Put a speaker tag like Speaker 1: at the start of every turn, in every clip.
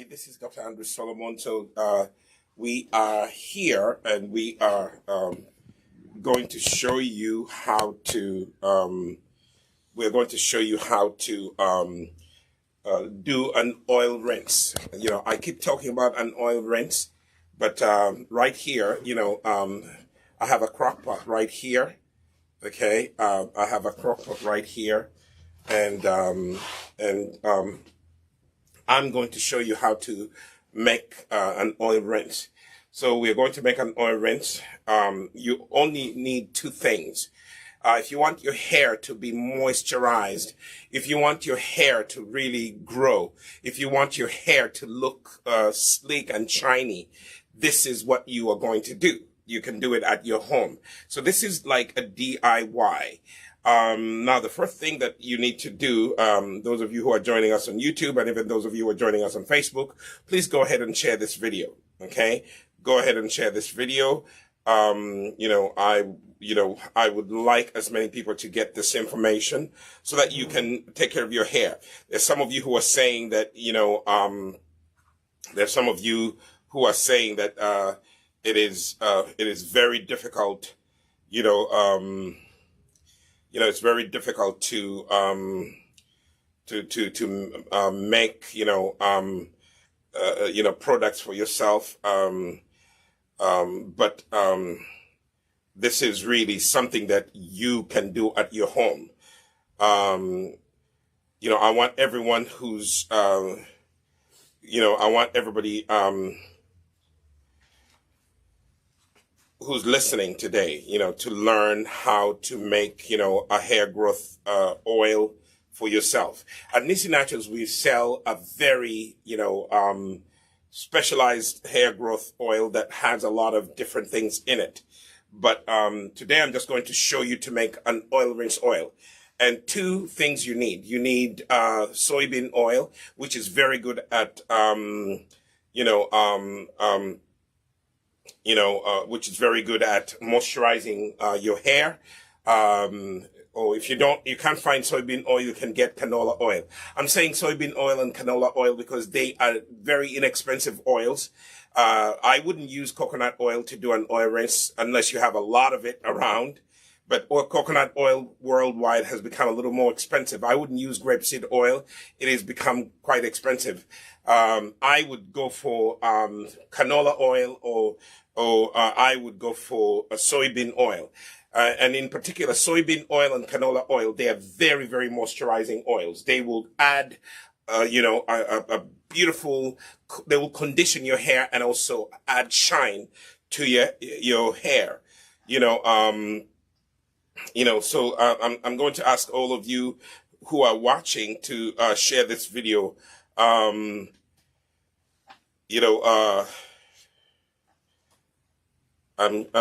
Speaker 1: everybody. This is Dr. Andrew Solomon. So we are here, and we are going to show you how to. We're going to show you how to do an oil rinse. You know, I keep talking about an oil rinse, but right here, I have a crock pot right here. Okay, I have a crock pot right here, and I'm going to show you how to make an oil rinse. So we're going to make an oil rinse. You only need two things. If you want your hair to be moisturized, if you want your hair to really grow, if you want your hair to look sleek and shiny, this is what you are going to do. You can do it at your home. So this is like a DIY. Now, the first thing that you need to do, those of you who are joining us on YouTube, and even those of you who are joining us on Facebook, please go ahead and share this video. Okay, go ahead and share this video. I would like as many people to get this information so that you can take care of your hair. There's some of you who are saying that, there's some of you who are saying that it is very difficult. It's very difficult to make products for yourself. But this is really something that you can do at your home. I want everyone who's I want everybody who's listening today, to learn how to make, a hair growth oil for yourself. At Nisi Naturals, we sell a very, specialized hair growth oil that has a lot of different things in it. But today I'm just going to show you to make an oil rinse oil. And two things you need. You need soybean oil, which is very good at, which is very good at moisturizing your hair. Or if you can't find soybean oil, you can get canola oil. I'm saying soybean oil and canola oil because they are very inexpensive oils. I wouldn't use coconut oil to do an oil rinse unless you have a lot of it around. But coconut oil worldwide has become a little more expensive. I wouldn't use grapeseed oil. It has become quite expensive. I would go for canola oil or I would go for a soybean oil. And in particular, soybean oil and canola oil, they are very, very moisturizing oils. They will add, a beautiful, they will condition your hair and also add shine to your hair. So I'm going to ask all of you who are watching to share this video. I'm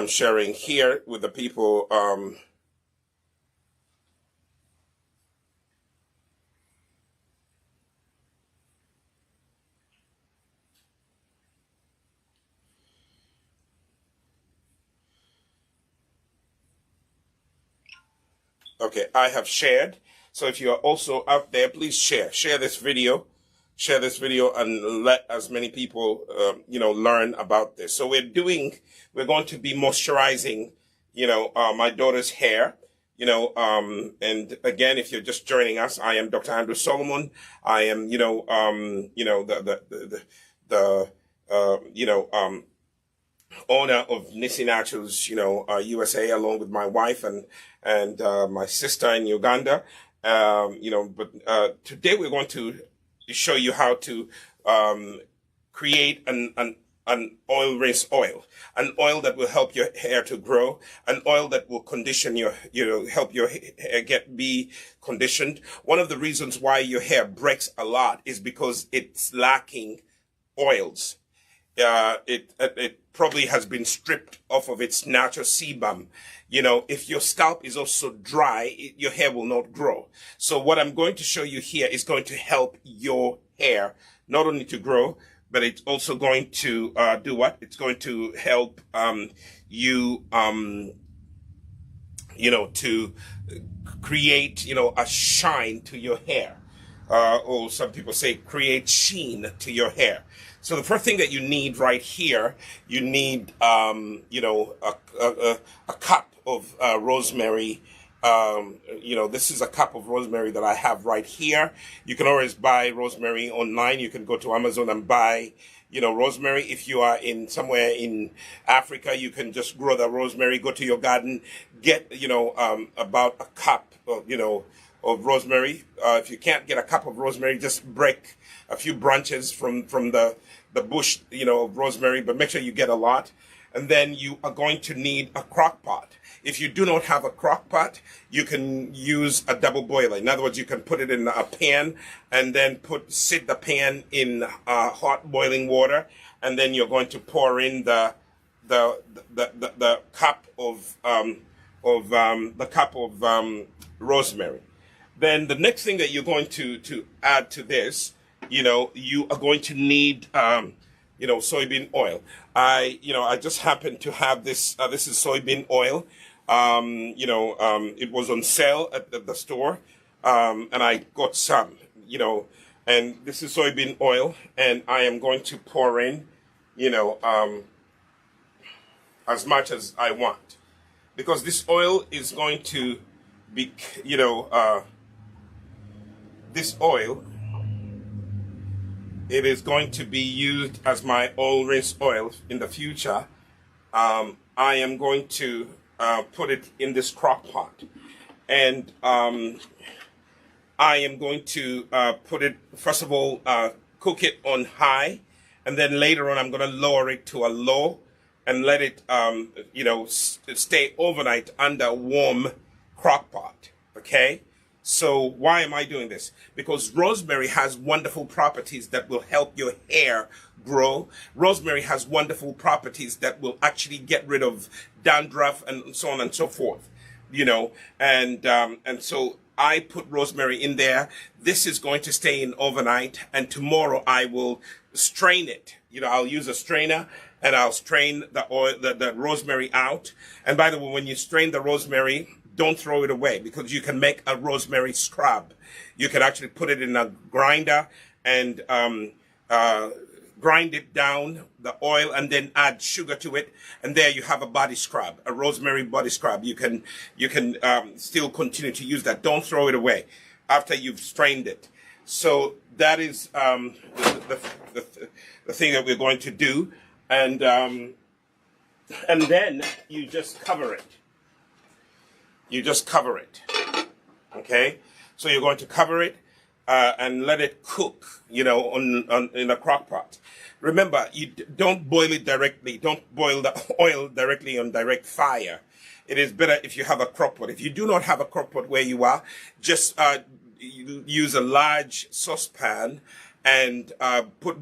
Speaker 1: sharing here with the people. Okay, I have shared. So if you are also out there, please share this video. Share this video and let as many people, learn about this. So we're going to be moisturizing, my daughter's hair, and again, if you're just joining us, I am Dr. Andrew Solomon. I am, owner of Nisi Naturals, USA, along with my wife and my sister in Uganda. But today we're going to show you how to create an oil rinse oil, an oil that will help your hair to grow, an oil that will condition help your hair be conditioned. One of the reasons why your hair breaks a lot is because it's lacking oils. It probably has been stripped off of its natural sebum. If your scalp is also dry, your hair will not grow. So what I'm going to show you here is going to help your hair not only to grow, but it's also going to do what? It's going to help you, to create, a shine to your hair. or some people say create sheen to your hair. So the first thing that you need right here, you need, a cup of rosemary. This is a cup of rosemary that I have right here. You can always buy rosemary online. You can go to Amazon and buy, rosemary. If you are in somewhere in Africa, you can just grow the rosemary, go to your garden, get, about a cup of rosemary. If you can't get a cup of rosemary, just break a few branches from the bush, of rosemary, but make sure you get a lot. And then you are going to need a crock pot. If you do not have a crock pot, you can use a double boiler. In other words, you can put it in a pan and then sit the pan in hot boiling water, and then you're going to pour in the cup of rosemary. Then the next thing that you're going to add to this, you are going to need soybean oil. I just happen to have this. This is soybean oil. It was on sale at the store, and I got some. And this is soybean oil, and I am going to pour in, as much as I want, because this oil is going to be, this oil. It is going to be used as my oil rinse oil in the future. I am going to put it in this crock pot, and I am going to put it, first of all, cook it on high, and then later on I'm going to lower it to a low and let it stay overnight under a warm crock pot. Okay. So why am I doing this? Because rosemary has wonderful properties that will help your hair grow. Rosemary has wonderful properties that will actually get rid of dandruff and so on and so forth. And so I put rosemary in there. This is going to stay in overnight, and tomorrow I will strain it. I'll use a strainer and I'll strain the oil, the rosemary out. And by the way, when you strain the rosemary, don't throw it away, because you can make a rosemary scrub. You can actually put it in a grinder and grind it down, the oil, and then add sugar to it, and there you have a body scrub, a rosemary body scrub. You can still continue to use that. Don't throw it away after you've strained it. So that is the thing that we're going to do, and then you just cover it. Okay? So you're going to cover it and let it cook, in a crock pot. Remember, you don't boil it directly. Don't boil the oil directly on direct fire. It is better if you have a crock pot. If you do not have a crock pot where you are, just use a large saucepan and put,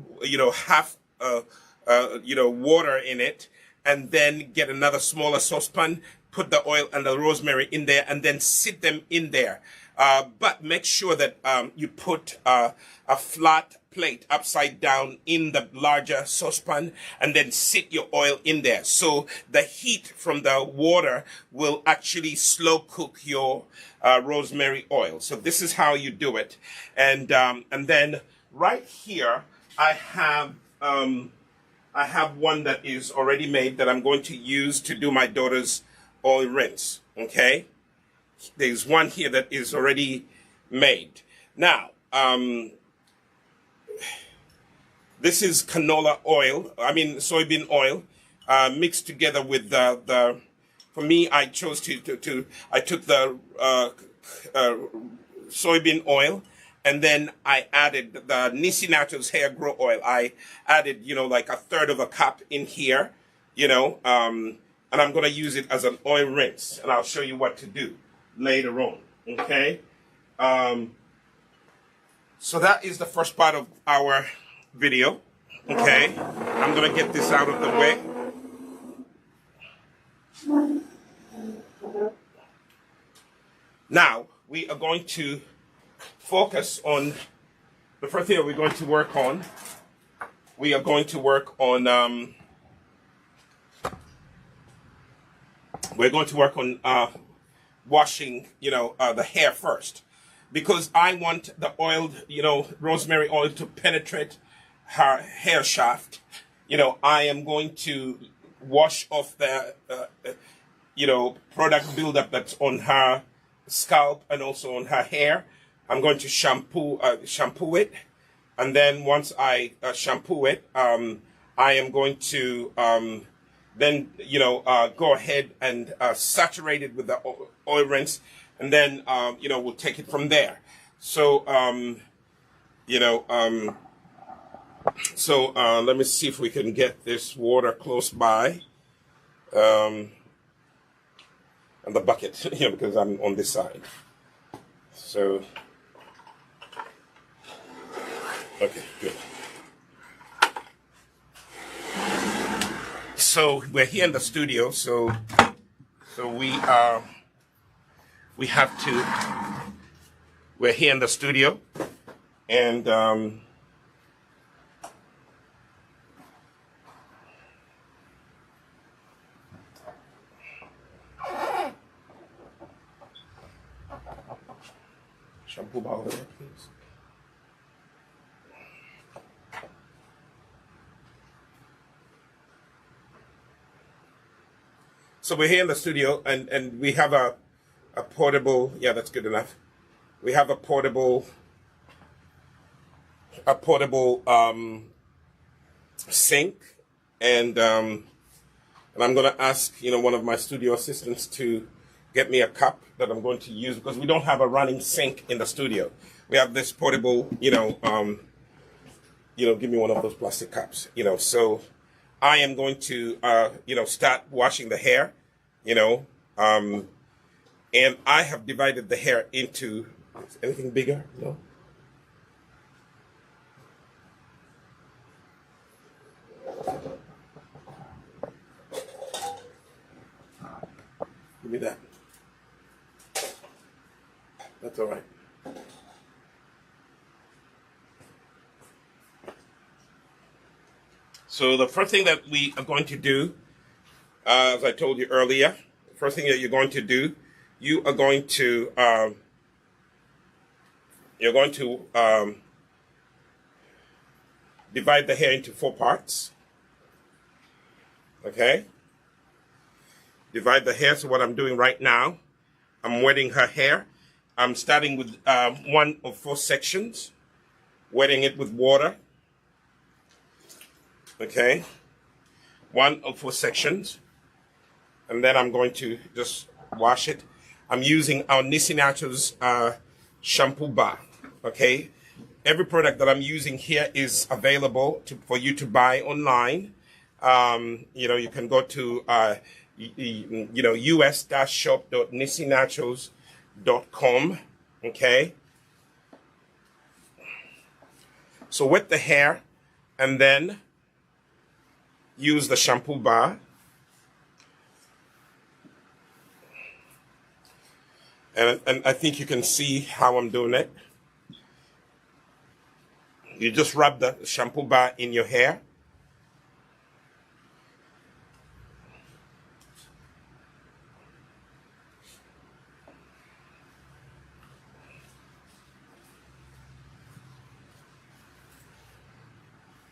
Speaker 1: half, water in it, and then get another smaller saucepan, put the oil and the rosemary in there, and then sit them in there. But make sure that you put a flat plate upside down in the larger saucepan, and then sit your oil in there. So the heat from the water will actually slow cook your rosemary oil. So this is how you do it. And then right here, I have one that is already made that I'm going to use to do my daughter's oil rinse. Okay, there's one here that is already made. Now, this is canola oil. Soybean oil mixed together with the. For me, I chose I took the soybean oil, and then I added the Nisi Naturals hair grow oil. I added, like a third of a cup in here, and I'm going to use it as an oil rinse, and I'll show you what to do later on, okay? So that is the first part of our video, okay? I'm going to get this out of the way. Now, we are going to focus on, the first thing that we're going to work on, washing, the hair first. because I want the oil, rosemary oil to penetrate her hair shaft, I am going to wash off the, product buildup that's on her scalp and also on her hair. I'm going to shampoo it. And then once I shampoo it, I am going to then, go ahead and saturate it with the oil rinse. And then, we'll take it from there. So, let me see if we can get this water close by. And the bucket, because I'm on this side. So, okay, good. So we're here in the studio. So we're here in the studio, and shampoo bar over there, please. So we're here in the studio, and we have a portable, yeah, that's good enough. We have a portable sink, and I'm going to ask, one of my studio assistants to get me a cup that I'm going to use, because we don't have a running sink in the studio. We have this portable, give me one of those plastic cups, so I am going to, start washing the hair, and I have divided the hair into, anything bigger? No? Give me that. That's all right. So the first thing that we are going to do, as I told you earlier, the first thing that you're going to do, you are going to divide the hair into 4 parts. Okay? Divide the hair. So what I'm doing right now, I'm wetting her hair. I'm starting with 1 of 4 sections, wetting it with water. Okay? 1 of 4 sections. And then I'm going to just wash it. I'm using our Nissi Naturals shampoo bar. Okay? Every product that I'm using here is available for you to buy online. You can go to us-shop.nissinaturals.com. Okay? So wet the hair and then use the shampoo bar. And I think you can see how I'm doing it. You just rub the shampoo bar in your hair.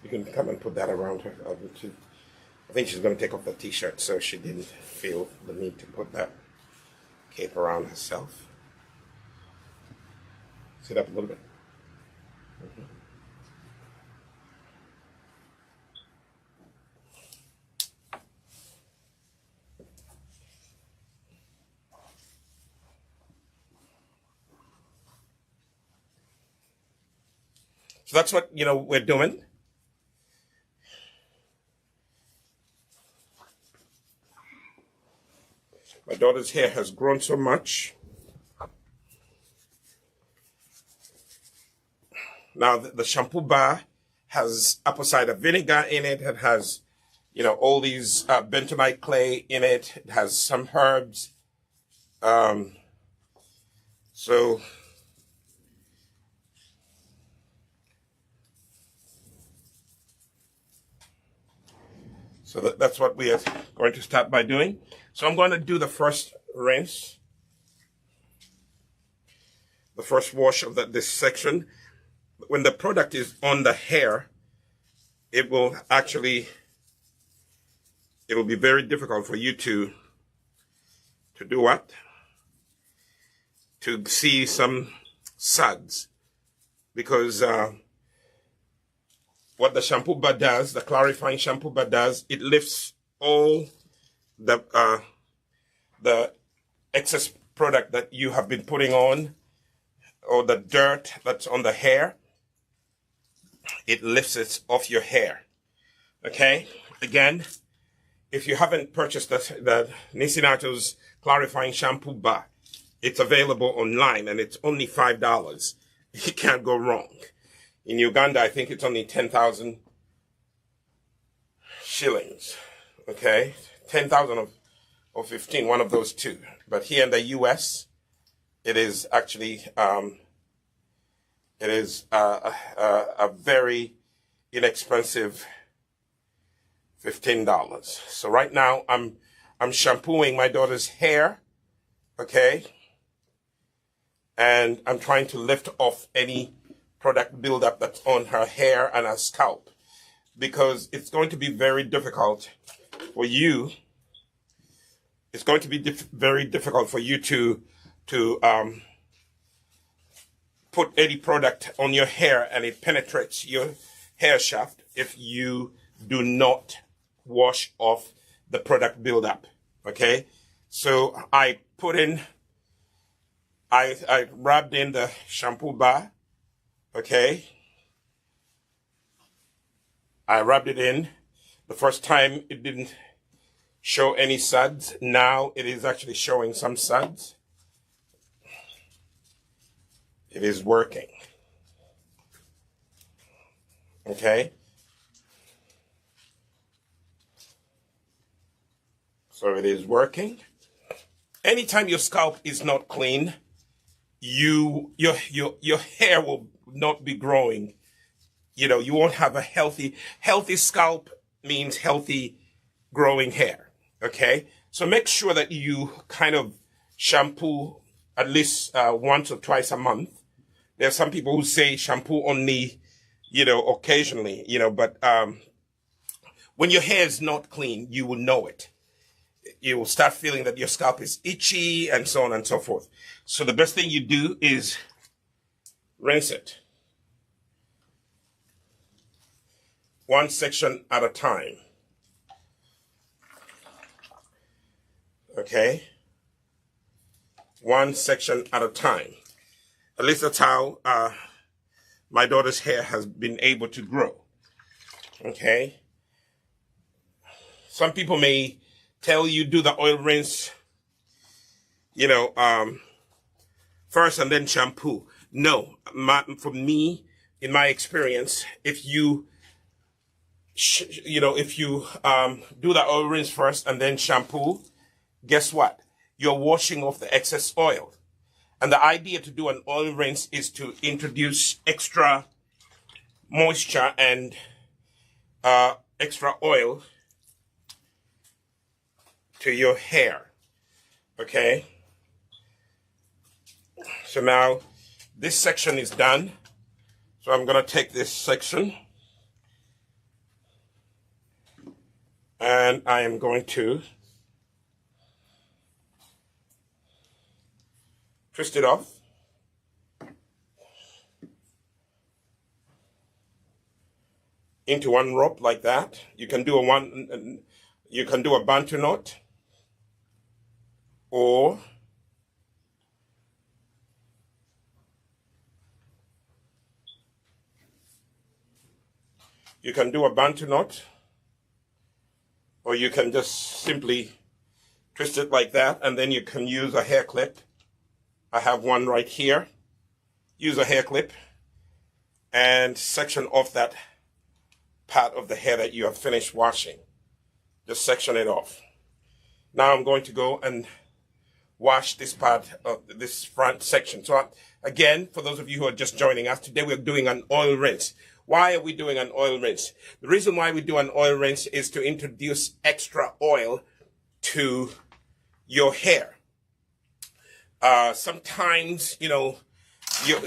Speaker 1: You can come and put that around her. I think she's going to take off the t-shirt, so she didn't feel the need to put that cape around herself. Sit up a little bit. Mm-hmm. So that's what, we're doing. My daughter's hair has grown so much. Now, the shampoo bar has apple cider vinegar in it. It has, all these bentonite clay in it. It has some herbs. So that's what we are going to start by doing. So I'm going to do the first rinse. the first wash of this section. When the product is on the hair, it will be very difficult for you to do what? To see some suds, because what the shampoo bar does, the clarifying shampoo bar does, it lifts all the excess product that you have been putting on, or the dirt that's on the hair. It lifts it off your hair. Okay? Again, if you haven't purchased the Nisinatos clarifying shampoo bar, it's available online and it's only $5. You can't go wrong. In Uganda, I think it's only 10,000 shillings. Okay? 10,000 or 15, one of those two. But here in the US, it is actually, it is a very inexpensive $15. So right now I'm shampooing my daughter's hair, okay? And I'm trying to lift off any product buildup that's on her hair and her scalp, because it's going to be very difficult for you. It's going to be very difficult for you to put any product on your hair and it penetrates your hair shaft if you do not wash off the product buildup. Okay, so I rubbed in the shampoo bar. Okay, I rubbed it in. The first time it didn't show any suds. Now it is actually showing some suds. It is working. Okay. So it is working. Anytime your scalp is not clean, your hair will not be growing. You know, you won't have a healthy scalp means healthy growing hair. Okay. So make sure that you kind of shampoo at least once or twice a month. There are some people who say shampoo only, occasionally, but when your hair is not clean, you will know it. You will start feeling that your scalp is itchy and so on and so forth. So the best thing you do is rinse it. One section at a time. Okay? One section at a time. At least that's how my daughter's hair has been able to grow. Okay? Some people may tell you do the oil rinse, first and then shampoo. No, for me, in my experience, if you do the oil rinse first and then shampoo, guess what? You're washing off the excess oil. And the idea to do an oil rinse is to introduce extra moisture and extra oil to your hair. Okay? So now this section is done. So I'm going to take this section and I am going to twist it off. Into one rope like that. You can do a bantu knot, or you can just simply twist it like that, and then you can use a hair clip. I have one right here. Use a hair clip and section off that part of the hair that you have finished washing. Just section it off. Now I'm going to go and wash this part of this front section. So again, for those of you who are just joining us, today we're doing an oil rinse. Why are we doing an oil rinse? The reason why we do an oil rinse is to introduce extra oil to your hair. Sometimes, your,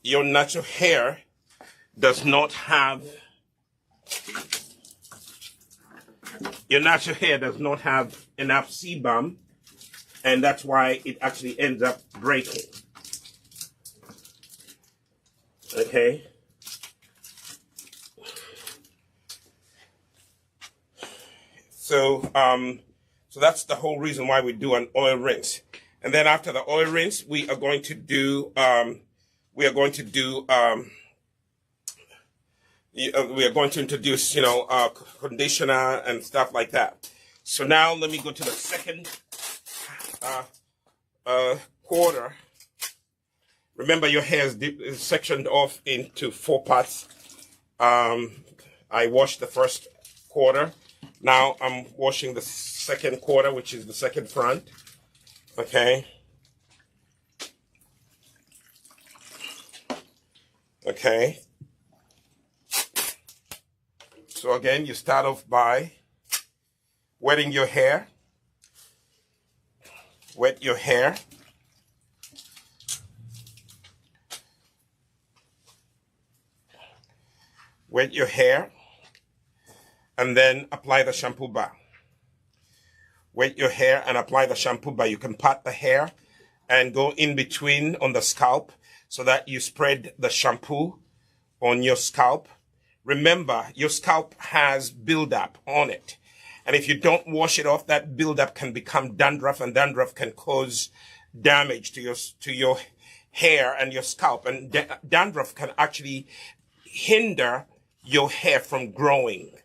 Speaker 1: your natural hair does not have enough sebum, and that's why it actually ends up breaking. Okay. So so that's the whole reason why we do an oil rinse. And then after the oil rinse, we are going to do introduce, conditioner and stuff like that. So now let me go to the second quarter. Remember, your hair is sectioned off into 4 parts. I washed the first quarter. Now I'm washing the second quarter, which is the second front. Okay. Okay. So again, you start off by wetting your hair. Wet your hair. Wet your hair. And then apply the shampoo bar. Wet your hair and apply the shampoo bar. You can pat the hair and go in between on the scalp so that you spread the shampoo on your scalp. Remember, your scalp has buildup on it. And if you don't wash it off, that buildup can become dandruff, and dandruff can cause damage to your hair and your scalp. And dandruff can actually hinder your hair from growing.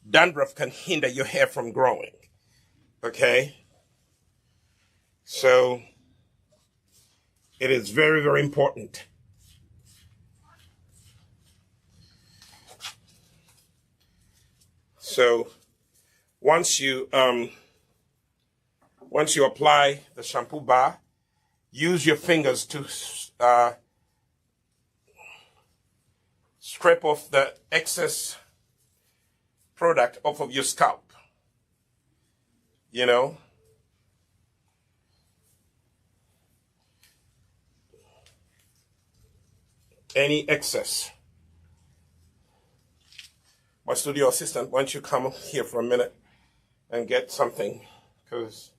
Speaker 1: Dandruff can hinder your hair from growing. Okay? So it is very, very important. So once you apply the shampoo bar, use your fingers to scrape off the excess product off of your scalp. Any excess. My studio assistant, why don't you come here for a minute and get something, because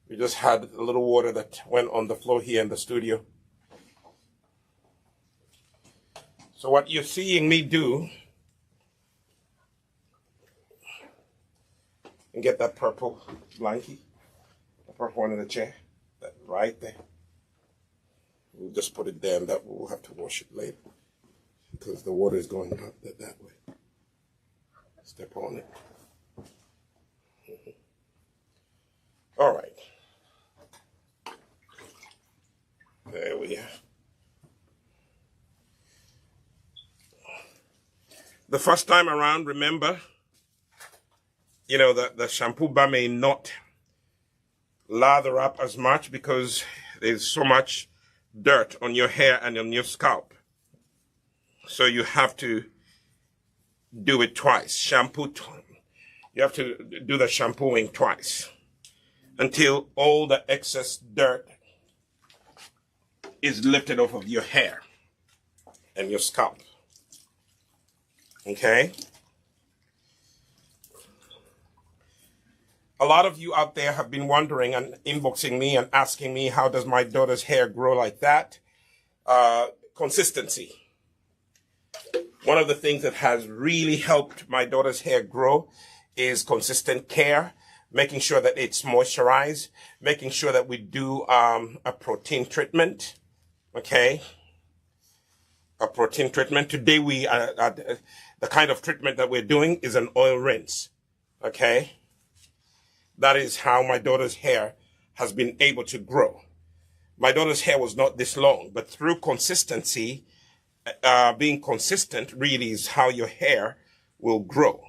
Speaker 1: we just had a little water that went on the floor here in the studio. So what you're seeing me do, and get that purple blankie, the purple one in the chair, that right there. We'll just put it there, and that we'll have to wash it later because the water is going up that way. Step on it. All right. There we are. The first time around, remember, the shampoo bar may not lather up as much because there's so much dirt on your hair and on your scalp. So you have to do it twice. You have to do the shampooing twice until all the excess dirt is lifted off of your hair and your scalp. Okay? A lot of you out there have been wondering and inboxing me and asking me, how does my daughter's hair grow like that? Consistency. One of the things that has really helped my daughter's hair grow is consistent care, making sure that it's moisturized, making sure that we do a protein treatment. Okay? A protein treatment. Today the kind of treatment that we're doing is an oil rinse. Okay? That is how my daughter's hair has been able to grow. My daughter's hair was not this long, but through consistency, being consistent really is how your hair will grow.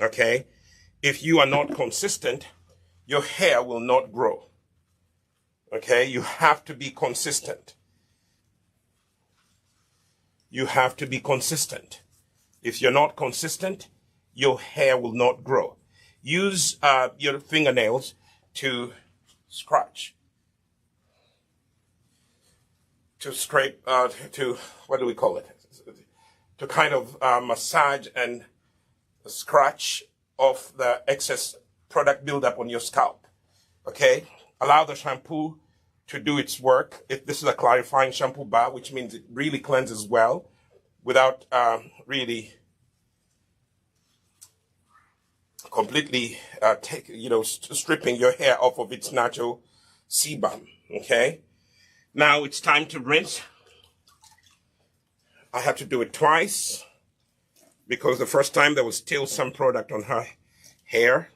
Speaker 1: Okay? If you are not consistent, your hair will not grow. Okay? You have to be consistent. You have to be consistent. If you're not consistent, your hair will not grow. Use your fingernails to scratch. to scrape, to, what do we call it? To kind of massage and scratch off the excess product buildup on your scalp. Okay? Allow the shampoo to do its work. This is a clarifying shampoo bar, which means it really cleanses well without really completely stripping your hair off of its natural sebum. Okay? Now it's time to rinse. I had to do it twice because the first time there was still some product on her hair.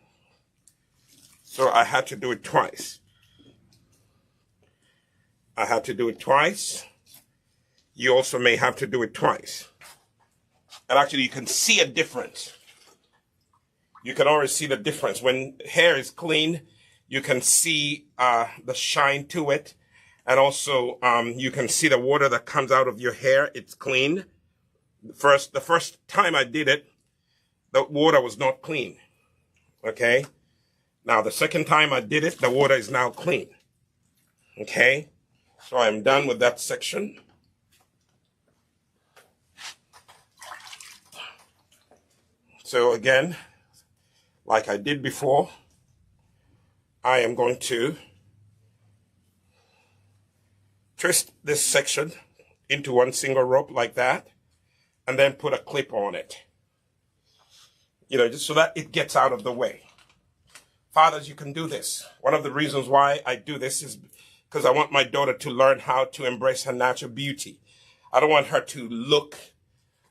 Speaker 1: So I had to do it twice. I had to do it twice. You also may have to do it twice. And actually you can see a difference. You can already see the difference. When hair is clean, you can see the shine to it. And also you can see the water that comes out of your hair. It's clean. The first time I did it, the water was not clean. Okay? Now the second time I did it, the water is now clean. Okay? So I'm done with that section. So again, like I did before, I am going to twist this section into one single rope like that, and then put a clip on it. Just so that it gets out of the way. Fathers, you can do this. One of the reasons why I do this is because I want my daughter to learn how to embrace her natural beauty. I don't want her to look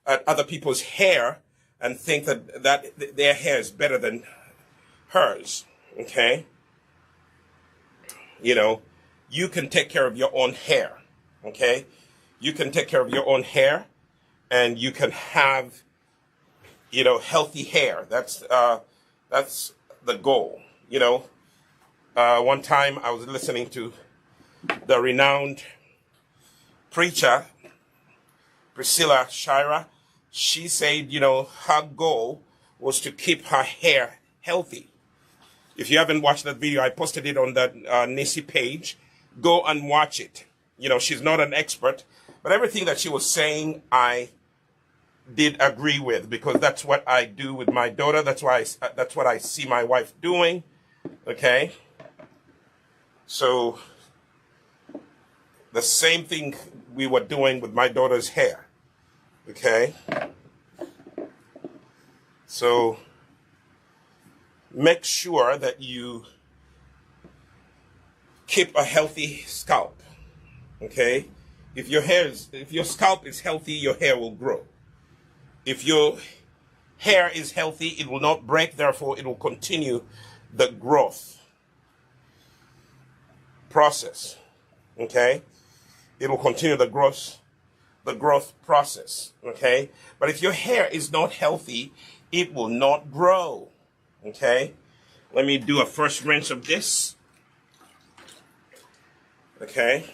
Speaker 1: at other people's hair and think that their hair is better than hers. Okay? You can take care of your own hair. Okay? You can take care of your own hair, and you can have, healthy hair. That's the goal. One time I was listening to the renowned preacher, Priscilla Shira. She said, her goal was to keep her hair healthy. If you haven't watched that video, I posted it on the Nisi page. Go and watch it. She's not an expert, but everything that she was saying, I did agree with, because that's what I do with my daughter. That's what I see my wife doing. Okay? So the same thing we were doing with my daughter's hair. Okay? So make sure that you keep a healthy scalp. Okay? If your scalp is healthy, your hair will grow. If your hair is healthy, it will not break, therefore it will continue the growth process. Okay? It will continue the growth process. Okay? But if your hair is not healthy, it will not grow. Okay? Let me do a first rinse of this. Okay?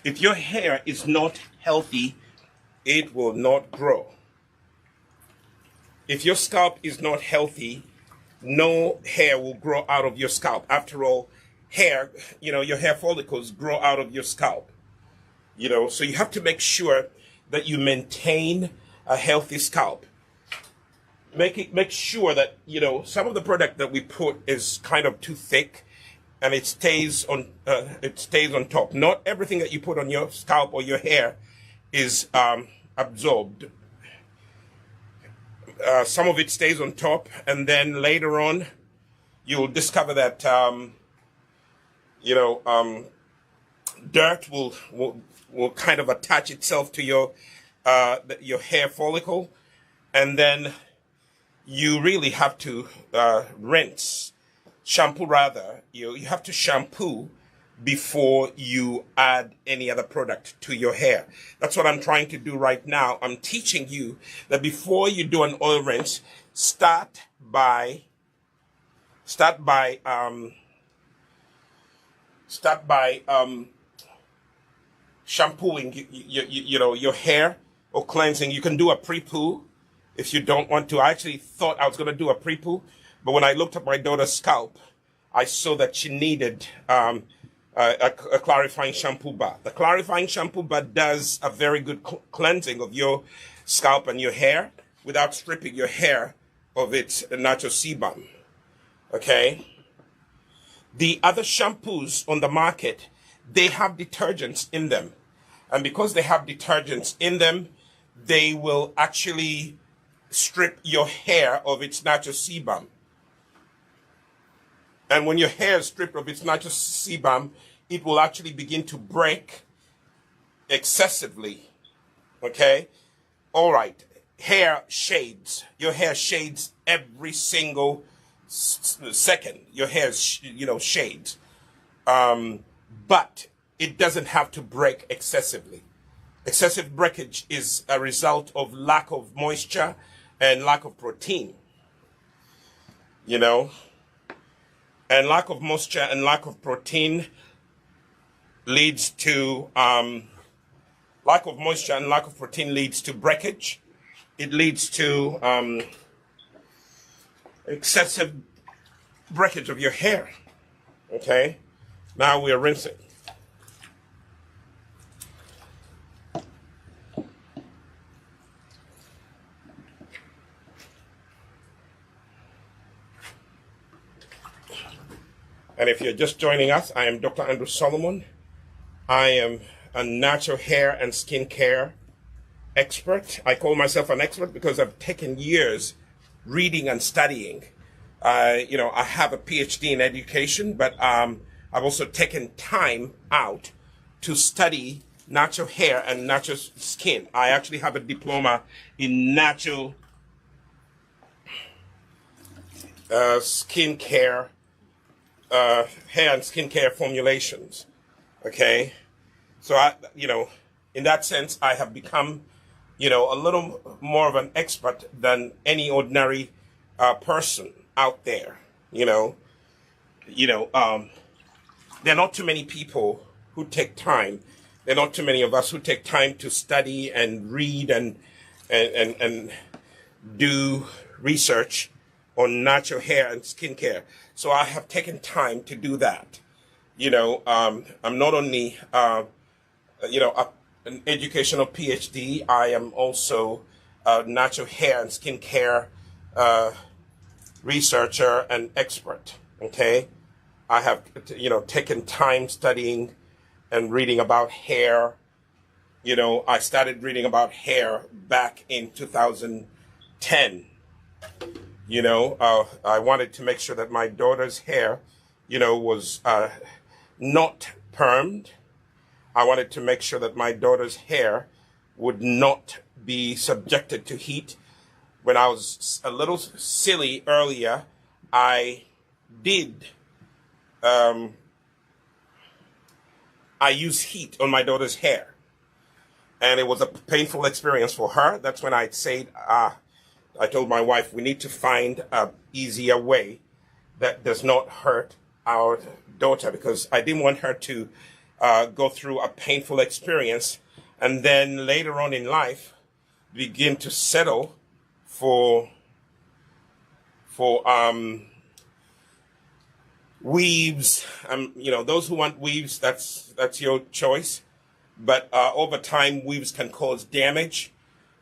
Speaker 1: If your hair is not healthy, it will not grow. If your scalp is not healthy, no hair will grow out of your scalp. After all, hair, your hair follicles grow out of your scalp. So you have to make sure that you maintain a healthy scalp. Make sure that, some of the product that we put is kind of too thick, and it stays on top. Not everything that you put on your scalp or your hair is absorbed. Some of it stays on top, and then later on, you'll discover that dirt will kind of attach itself to your hair follicle, and then you really have to shampoo rather. You have to shampoo before you add any other product to your hair. That's what I'm trying to do right now. I'm teaching you that before you do an oil rinse, start by shampooing, you know, your hair or cleansing, you can do a pre-poo if you don't want to. I actually thought I was going to do a pre-poo, but when I looked at my daughter's scalp, I saw that she needed a clarifying shampoo bar. The clarifying shampoo bar does a very good cleansing of your scalp and your hair without stripping your hair of its natural sebum. Okay? The other shampoos on the market, they have detergents in them. And because they have detergents in them, they will actually strip your hair of its natural sebum. And when your hair is stripped of its natural sebum, it will actually begin to break excessively. Okay? All right. Hair shades. Your hair shades every single second. Your hair, shades. But it doesn't have to break excessively. Excessive breakage is a result of lack of moisture and lack of protein. You know? And lack of moisture and lack of protein leads to lack of moisture and lack of protein leads to breakage. It leads to excessive breakage of your hair. Okay? Now we are rinsing. And if you're just joining us, I am Dr. Andrew Solomon. I am a natural hair and skin care expert. I call myself an expert because I've taken years reading and studying. I have a PhD in education, but I've also taken time out to study natural hair and natural skin. I actually have a diploma in natural skin care, hair and skincare formulations. Okay, so in that sense, I have become, a little more of an expert than any ordinary person out there. There are not too many people who take time. There are not too many of us who take time to study and read and do research on natural hair and skincare. So I have taken time to do that. I'm not only, an educational PhD, I am also a natural hair and skincare researcher and expert, okay? I have, taken time studying and reading about hair. I started reading about hair back in 2010. I wanted to make sure that my daughter's hair, was not permed. I wanted to make sure that my daughter's hair would not be subjected to heat. When I was a little silly earlier, I used heat on my daughter's hair. And it was a painful experience for her. That's when I said, I told my wife, we need to find an easier way that does not hurt our daughter, because I didn't want her to go through a painful experience and then later on in life begin to settle for weaves. Those who want weaves, that's your choice. But over time, weaves can cause damage.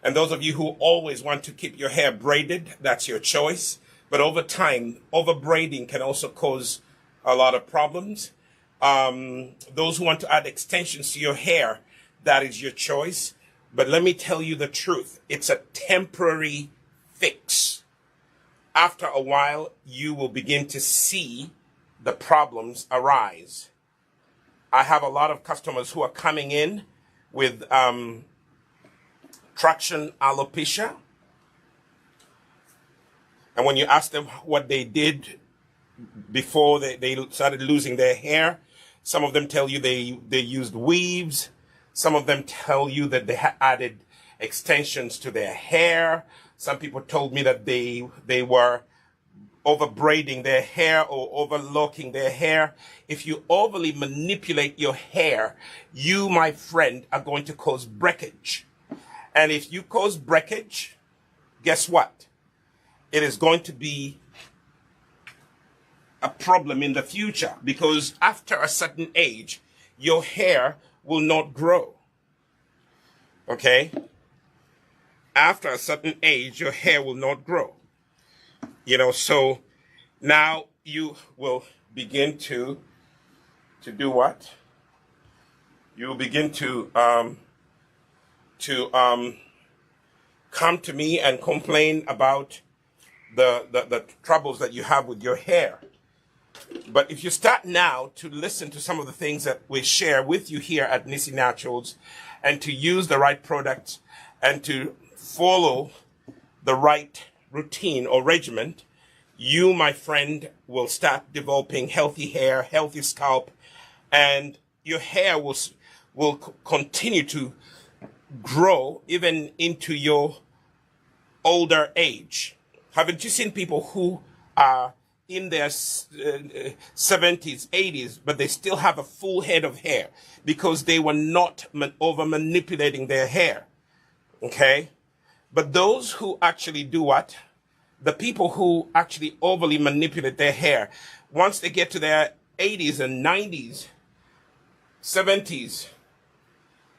Speaker 1: And those of you who always want to keep your hair braided, that's your choice. But over time, over braiding can also cause a lot of problems. Those who want to add extensions to your hair, that is your choice. But let me tell you the truth. It's a temporary fix. After a while, you will begin to see the problems arise. I have a lot of customers who are coming in with traction alopecia. And when you ask them what they did before they started losing their hair, some of them tell you they used weaves. Some of them tell you that they added extensions to their hair. Some people told me that they were over braiding their hair or overlocking their hair, if you overly manipulate your hair, you, my friend, are going to cause breakage. And if you cause breakage, guess what? It is going to be a problem in the future, because after a certain age, your hair will not grow. Okay? After a certain age, your hair will not grow. You know, so now you will begin to do what? You will begin to come to me and complain about the troubles that you have with your hair. But if you start now to listen to some of the things that we share with you here at Nisi Naturals, and to use the right products, and to follow the right routine or regimen, you, my friend, will start developing healthy hair, healthy scalp, and your hair will continue to grow even into your older age. Haven't you seen people who are in their 70s, 80s, but they still have a full head of hair because they were not over manipulating their hair? Okay? But those who actually do what? The people who actually overly manipulate their hair, once they get to their 80s and 90s, 70s,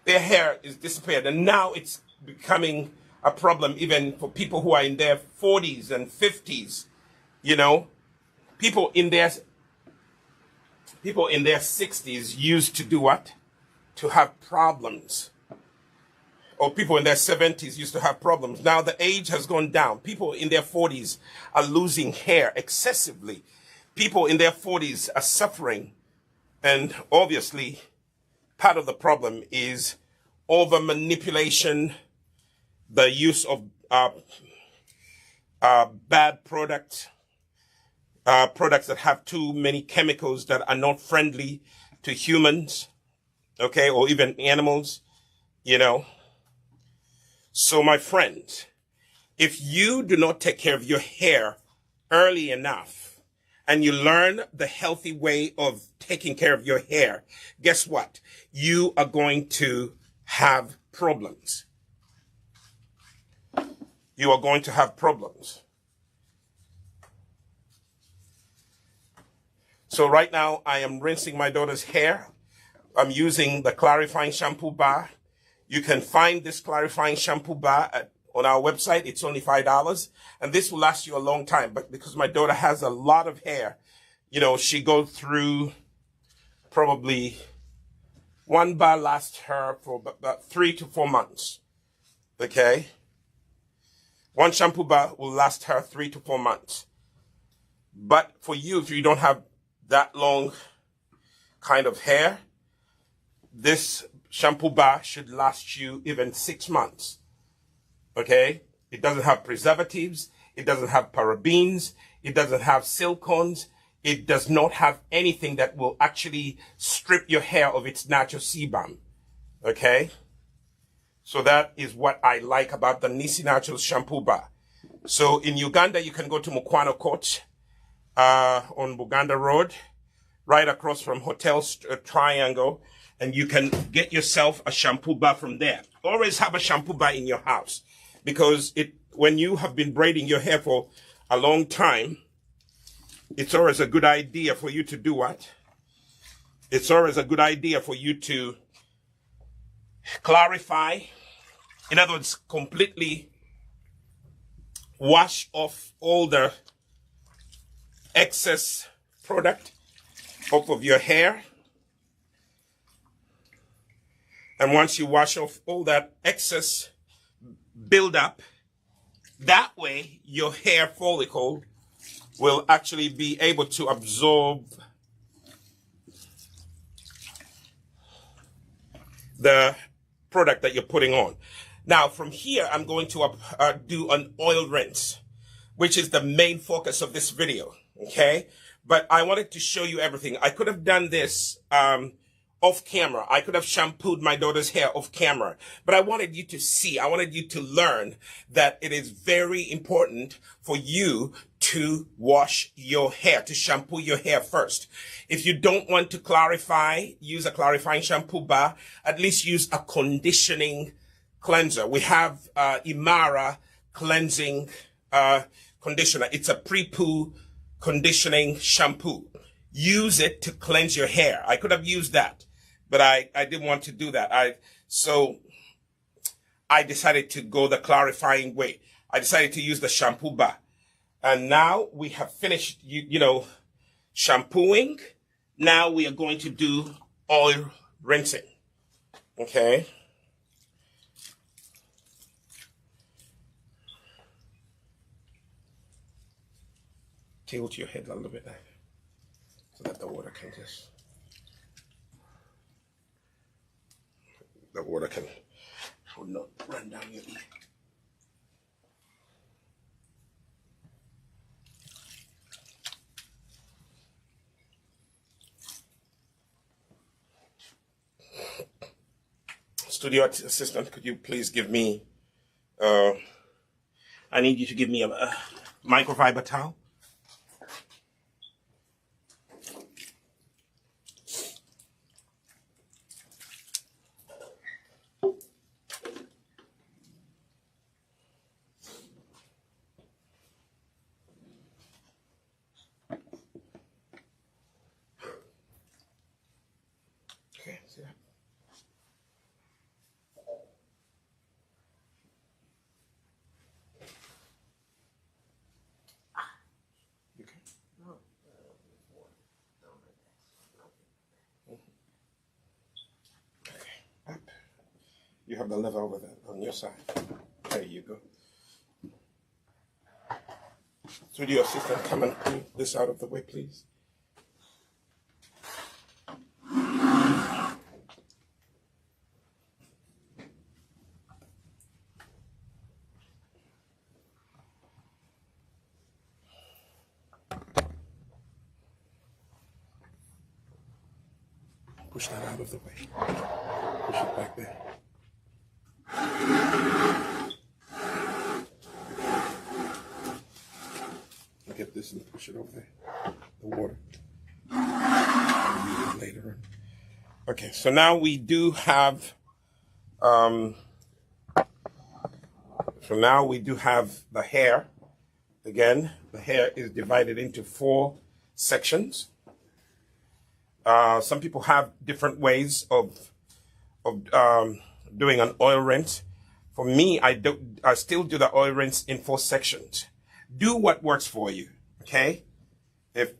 Speaker 1: their hair is disappeared. And now it's becoming a problem even for people who are in their 40s and 50s. You know, people in their 60s used to do what? To have problems. Or people in their 70s used to have problems. Now the age has gone down. People in their 40s are losing hair excessively. People in their 40s are suffering. And obviously, part of the problem is over manipulation, the use of bad products, products that have too many chemicals that are not friendly to humans, okay, or even animals, you know. So, my friends, if you do not take care of your hair early enough and you learn the healthy way of taking care of your hair, guess what? You are going to have problems. You are going to have problems. So right now, I am rinsing my daughter's hair. I'm using the clarifying shampoo bar. You can find this clarifying shampoo bar on our website. It's only $5. And this will last you a long time. But because my daughter has a lot of hair, you know, she goes through probably one bar lasts her for about 3 to 4 months. Okay? One shampoo bar will last her 3 to 4 months. But for you, if you don't have that long kind of hair, this shampoo bar should last you even 6 months. Okay? It doesn't have preservatives. It doesn't have parabens. It doesn't have silicones. It does not have anything that will actually strip your hair of its natural sebum. Okay? So that is what I like about the Nisi Naturals shampoo bar. So in Uganda, you can go to Mukwano Court on Buganda Road, right across from Hotel Triangle, and you can get yourself a shampoo bar from there. Always have a shampoo bar in your house, because when you have been braiding your hair for a long time, it's always a good idea for you to do what? It's always a good idea for you to clarify. In other words, completely wash off all the excess product off of your hair. And once you wash off all that excess buildup, that way your hair follicle will actually be able to absorb the product that you're putting on. Now, from here, I'm going to do an oil rinse, which is the main focus of this video, okay? But I wanted to show you everything. I could have done this off camera. I could have shampooed my daughter's hair off camera. But I wanted you to see, I wanted you to learn that it is very important for you to wash your hair, to shampoo your hair first. If you don't want to clarify, use a clarifying shampoo bar, at least use a conditioning cleanser. We have Imara cleansing conditioner. It's a pre-poo conditioning shampoo. Use it to cleanse your hair. I could have used that, but I didn't want to do that. So I decided to go the clarifying way. I decided to use the shampoo bar. And now we have finished, shampooing. Now we are going to do oil rinsing. Okay. Tilt your head a little bit so that the water can will not run down your ear. Studio assistant, could you please give me, I need you to give me a microfiber towel. Okay, see that? You have the lever over there on your side. There you go. Studio assistant, come and move this out of the way, please. Push that out of the way. Push it back there. Get this and push it over there. The water. I'll use it later. Okay, so now we do have the hair. Again, the hair is divided into 4 sections. Some people have different ways of doing an oil rinse. For me, I still do the oil rinse in 4 sections. Do what works for you, okay?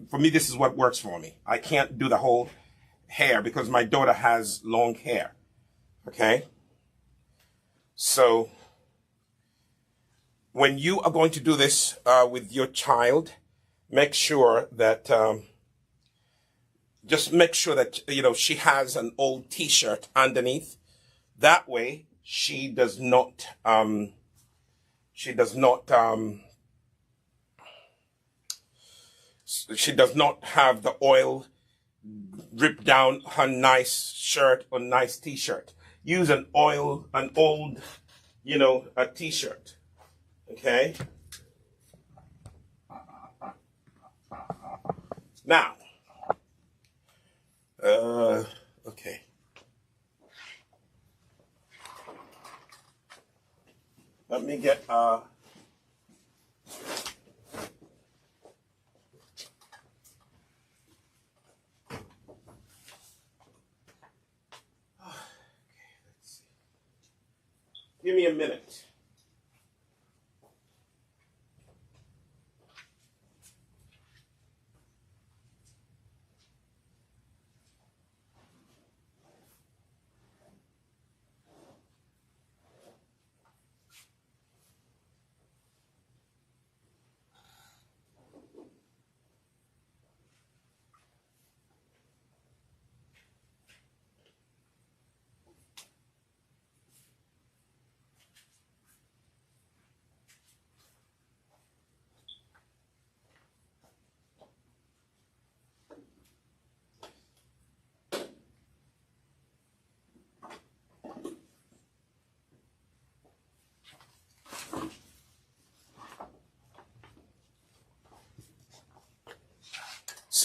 Speaker 1: For me, this is what works for me. I can't do the whole hair because my daughter has long hair, okay? So when you are going to do this with your child, make sure that she has an old t-shirt underneath. That way she does not have the oil drip down her nice shirt or nice t-shirt. Use an old, a t-shirt. Okay. Now, okay. Let me get, give me a minute.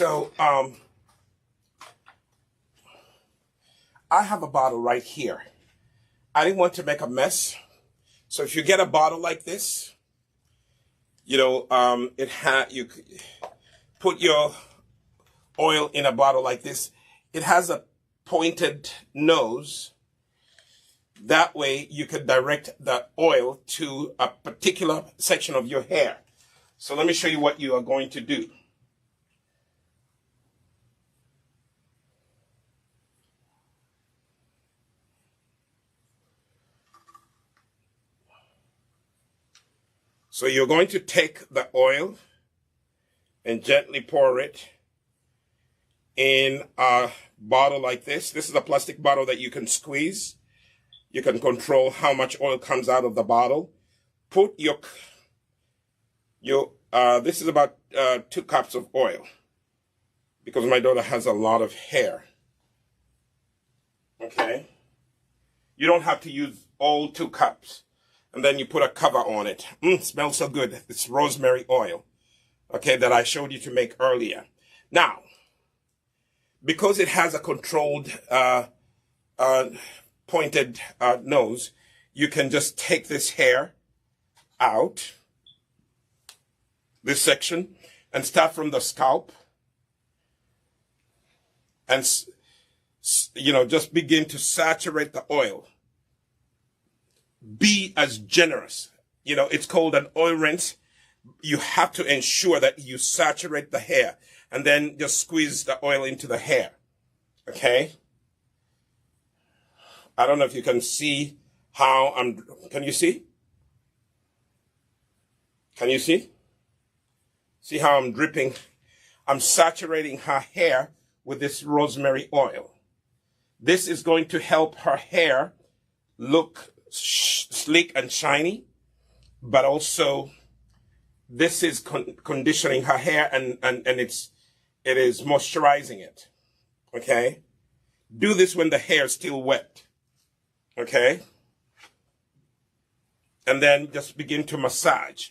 Speaker 1: So I have a bottle right here. I didn't want to make a mess. So if you get a bottle like this, you know, you put your oil in a bottle like this. It has a pointed nose. That way you can direct the oil to a particular section of your hair. So let me show you what you are going to do. So you're going to take the oil and gently pour it in a bottle like this. This is a plastic bottle that you can squeeze. You can control how much oil comes out of the bottle. Put this is about 2 cups of oil, because my daughter has a lot of hair. Okay? You don't have to use all 2 cups. And then you put a cover on it. Smells so good. It's rosemary oil, okay, that I showed you to make earlier. Now, because it has a controlled pointed nose, you can just take this hair out, this section, and start from the scalp, and just begin to saturate the oil. Be as generous. It's called an oil rinse. You have to ensure that you saturate the hair, and then just squeeze the oil into the hair. Okay? I don't know if you can see how can you see? Can you see? See how I'm dripping? I'm saturating her hair with this rosemary oil. This is going to help her hair look sleek and shiny, but also this is conditioning her hair, and it is moisturizing it. Okay? Do this when the hair is still wet. Okay? And then just begin to massage.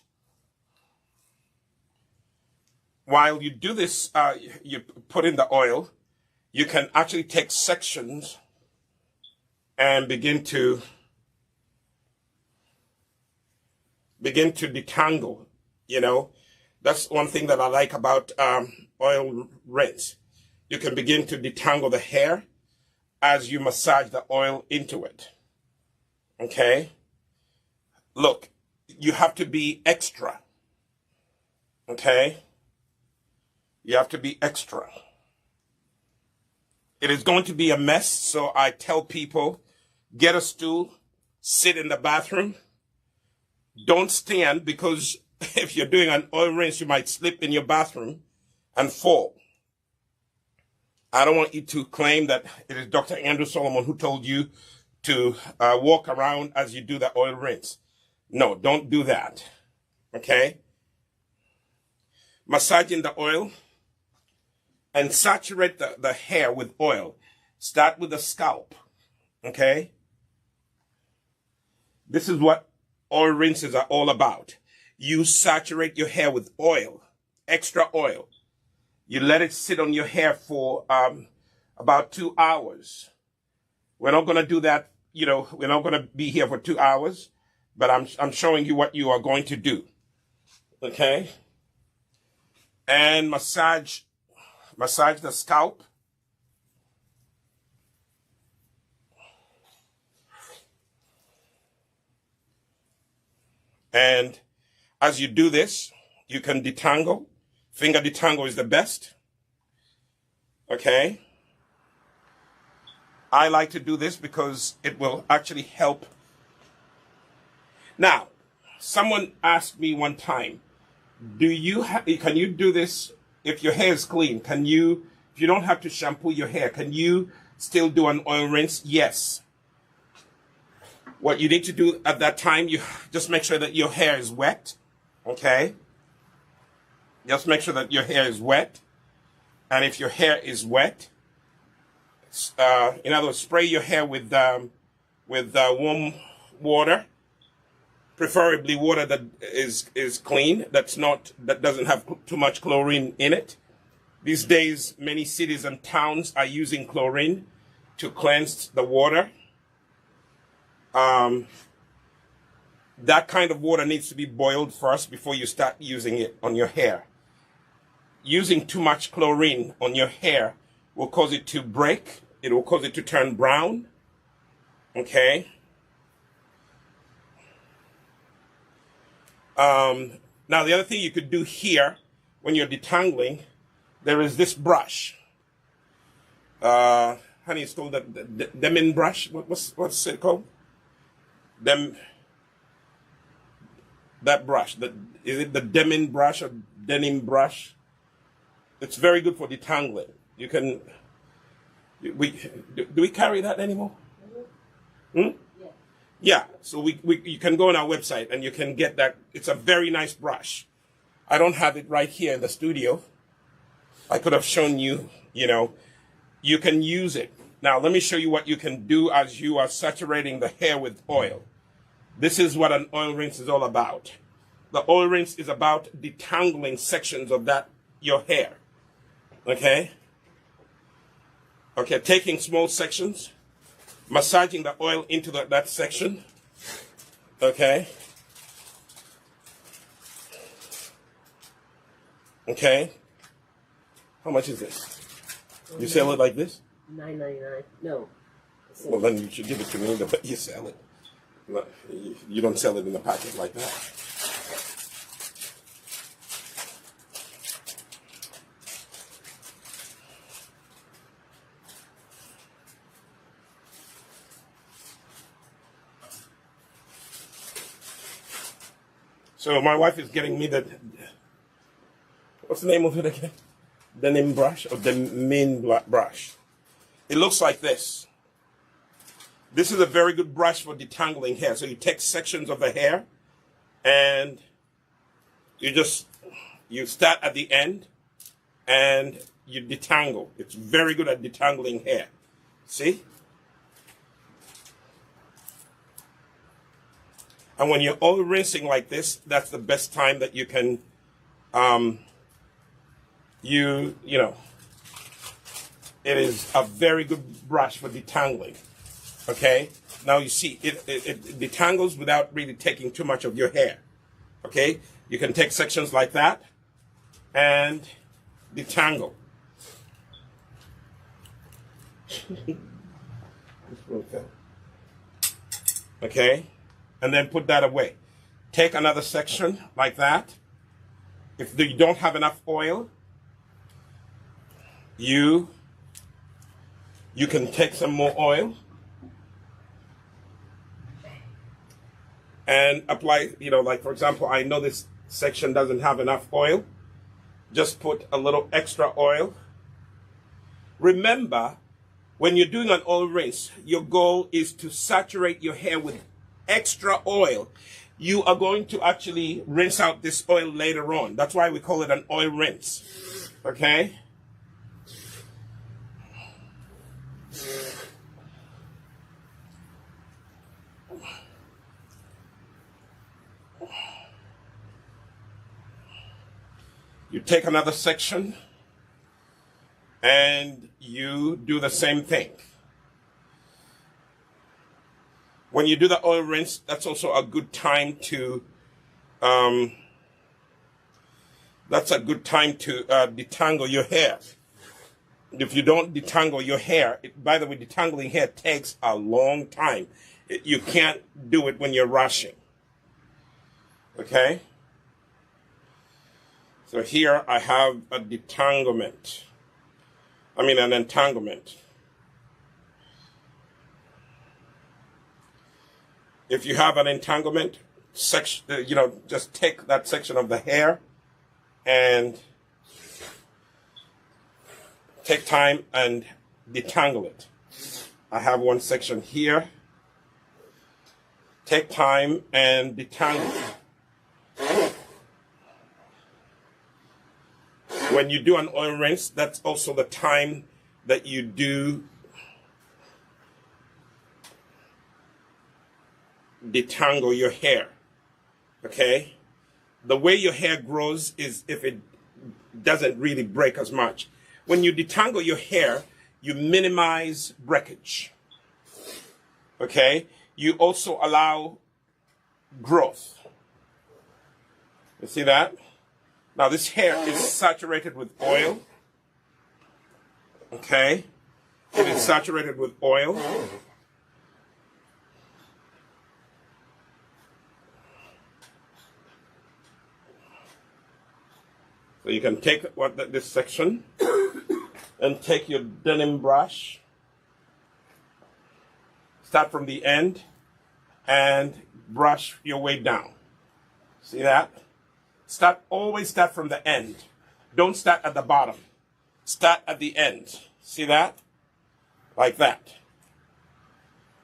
Speaker 1: While you do this, you put in the oil, you can actually take sections and begin to detangle. That's one thing that I like about oil rinse. You can begin to detangle the hair as you massage the oil into it. Okay? Look, you have to be extra. Okay? You have to be extra. It is going to be a mess, so I tell people, get a stool, sit in the bathroom. Don't stand, because if you're doing an oil rinse, you might slip in your bathroom and fall. I don't want you to claim that it is Dr. Andrew Solomon who told you to walk around as you do the oil rinse. No, don't do that. Okay? Massaging the oil and saturate the hair with oil. Start with the scalp. Okay? This is what oil rinses are all about. You saturate your hair with oil, extra oil. You let it sit on your hair for about 2 hours. We're not going to do that, we're not going to be here for 2 hours, but I'm showing you what you are going to do. Okay? And massage the scalp. And as you do this, you can detangle. Finger detangle is the best. Okay? I like to do this because it will actually help. Now, someone asked me one time, can you do this if your hair is clean? If you don't have to shampoo your hair, can you still do an oil rinse? Yes. What you need to do at that time, you just make sure that your hair is wet. Okay? Just make sure that your hair is wet. And if your hair is wet, in other words, spray your hair with warm water, preferably water that is clean, that doesn't have too much chlorine in it. These days, many cities and towns are using chlorine to cleanse the water. That kind of water needs to be boiled first before you start using it on your hair. Using too much chlorine on your hair will cause it to break. It will cause it to turn brown. Okay? Now, the other thing you could do here when you're detangling, there is this brush. Honey, it's called the Demin brush. What's it called? That brush. Is it the Demin brush or denim brush? It's very good for detangling. You can. Do we carry that anymore? Hmm? Yeah, so you can go on our website and you can get that. It's a very nice brush. I don't have it right here in the studio. I could have shown you, you can use it. Now, let me show you what you can do as you are saturating the hair with oil. This is what an oil rinse is all about. The oil rinse is about detangling sections of your hair. Okay? Okay, taking small sections, massaging the oil into that section. Okay. Okay. How much is this? You sell it like this?
Speaker 2: $9.99. No.
Speaker 1: Well, then you should give it to me the way you sell it. No, you don't sell it in a packet like that. So my wife is getting me what's the name of it again? Denim brush or the main brush. It looks like this. This is a very good brush for detangling hair. So you take sections of the hair and you start at the end and you detangle. It's very good at detangling hair. See? And when you're oil rinsing like this, that's the best time that you can, it is a very good brush for detangling. Okay? Now you see, it detangles without really taking too much of your hair. Okay? You can take sections like that and detangle. Okay? And then put that away. Take another section like that. If you don't have enough oil, you can take some more oil and apply, like for example, I know this section doesn't have enough oil. Just put a little extra oil. Remember, when you're doing an oil rinse, your goal is to saturate your hair with extra oil. You are going to actually rinse out this oil later on. That's why we call it an oil rinse. Okay? You take another section and you do the same thing. When you do the oil rinse, that's also a good time to detangle your hair. If you don't detangle your hair, by the way, detangling hair takes a long time. You can't do it when you're rushing. Okay? So here I have an entanglement. If you have an entanglement section, just take that section of the hair and take time and detangle it. I have one section here. Take time and detangle it. When you do an oil rinse, that's also the time that you do detangle your hair. Okay? The way your hair grows is if it doesn't really break as much. When you detangle your hair, you minimize breakage. Okay? You also allow growth. You see that? Now this hair is saturated with oil. Okay? It is saturated with oil. So you can take this section and take your denim brush, start from the end, and brush your way down. See that? Always start from the end. Don't start at the bottom. Start at the end. See that? Like that.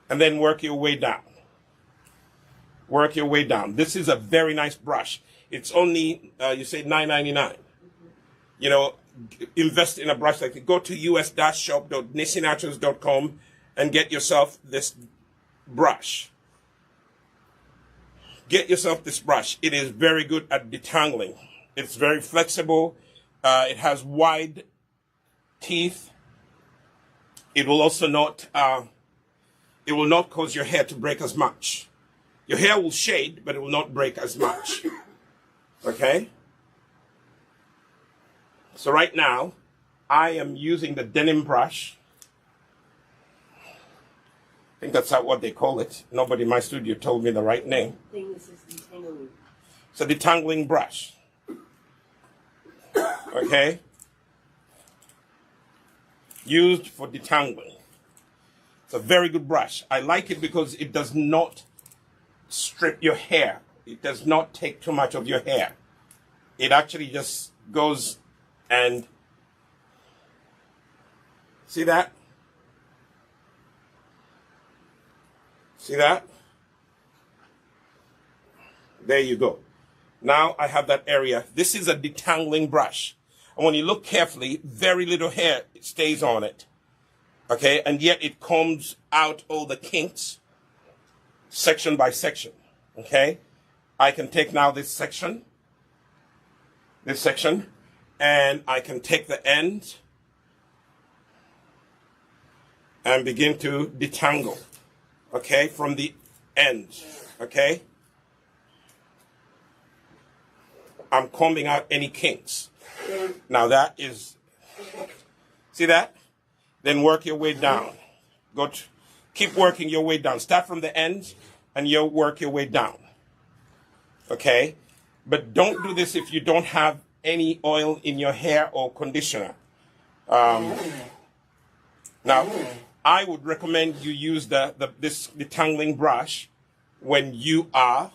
Speaker 1: And then work your way down. Work your way down. This is a very nice brush. It's only, you say $9.99. You know, invest in a brush like that. Go to us-shop.nisinaturals.com and get yourself this brush. Get yourself this brush. It is very good at detangling. It's very flexible. It has wide teeth. It will also not, it will not cause your hair to break as much. Your hair will shade, but it will not break as much. Okay? So right now, I am using the denim brush. I think that's what they call it. Nobody in my studio told me the right name.
Speaker 2: I think this is detangling.
Speaker 1: It's a detangling brush. Okay? Used for detangling. It's a very good brush. I like it because it does not strip your hair. It does not take too much of your hair. It actually just goes and see that? See that? There you go. Now I have that area. This is a detangling brush. And when you look carefully, very little hair stays on it. Okay? And yet it combs out all the kinks section by section. Okay? I can take now this section, and I can take the end and begin to detangle. Okay? From the end. Okay? I'm combing out any kinks. Now that is, see that? Then work your way down. Keep working your way down. Start from the end and you'll work your way down. Okay? But don't do this if you don't have any oil in your hair or conditioner. Now, I would recommend you use this detangling brush when you are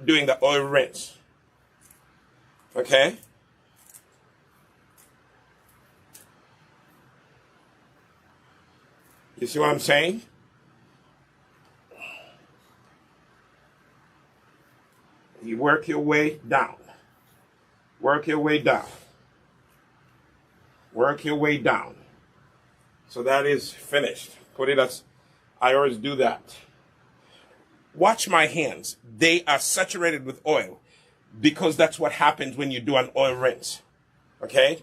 Speaker 1: doing the oil rinse. Okay? You see what I'm saying? You work your way down. Work your way down. Work your way down. So that is finished. Put it as, I always do that. Watch my hands. They are saturated with oil because that's what happens when you do an oil rinse. Okay?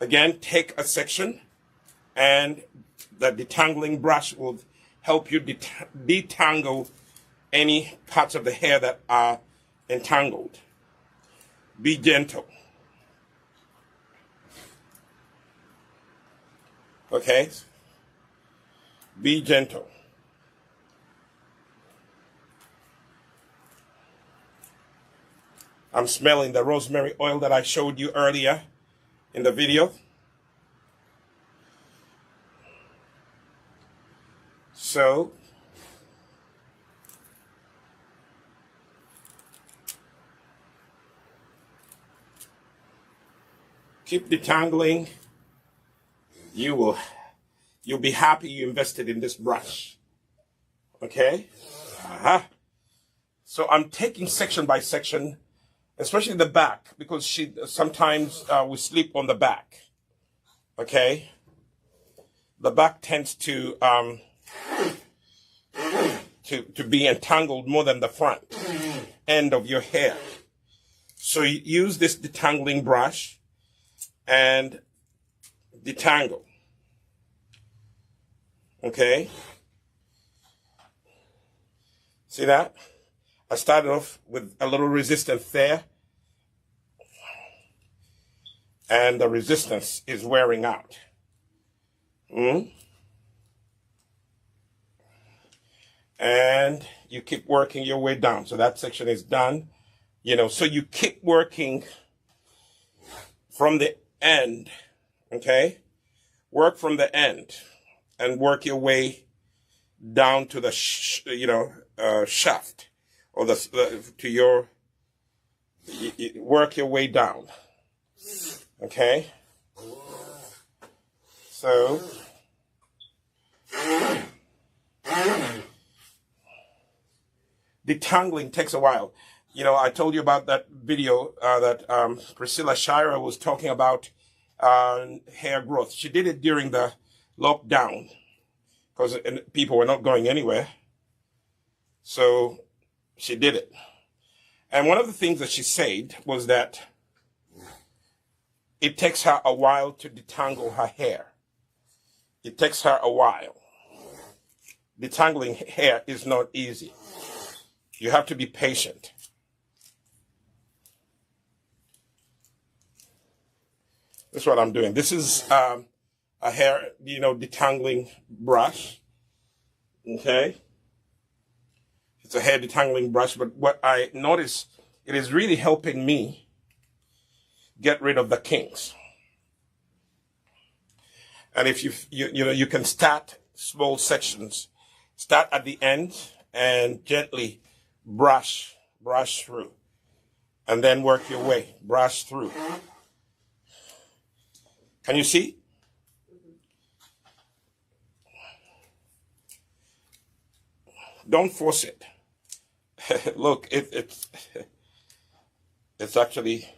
Speaker 1: Again, take a section and the detangling brush will help you detangle any parts of the hair that are entangled. Be gentle. Okay? Be gentle. I'm smelling the rosemary oil that I showed you earlier in the video. So, keep detangling. You'll be happy you invested in this brush. Okay? So I'm taking section by section, especially the back, because sometimes we sleep on the back. Okay? The back tends to be entangled more than the front end of your hair. So you use this detangling brush and detangle. Okay? See that? I started off with a little resistance there, and the resistance is wearing out. And you keep working your way down. So that section is done. So you keep working from the end, okay? Work from the end and work your way down to the, shaft or to your, work your way down, okay? So, detangling takes a while. I told you about that video that Priscilla Shira was talking about hair growth. She did it during the lockdown because people were not going anywhere. So she did it. And one of the things that she said was that it takes her a while to detangle her hair. It takes her a while. Detangling hair is not easy. You have to be patient. That's what I'm doing. This is a hair, detangling brush. Okay? It's a hair detangling brush, but what I notice, it is really helping me get rid of the kinks. And if you can start small sections, start at the end and gently brush through, and then work your way, brush through. Can you see? Don't force it. Look, it's actually,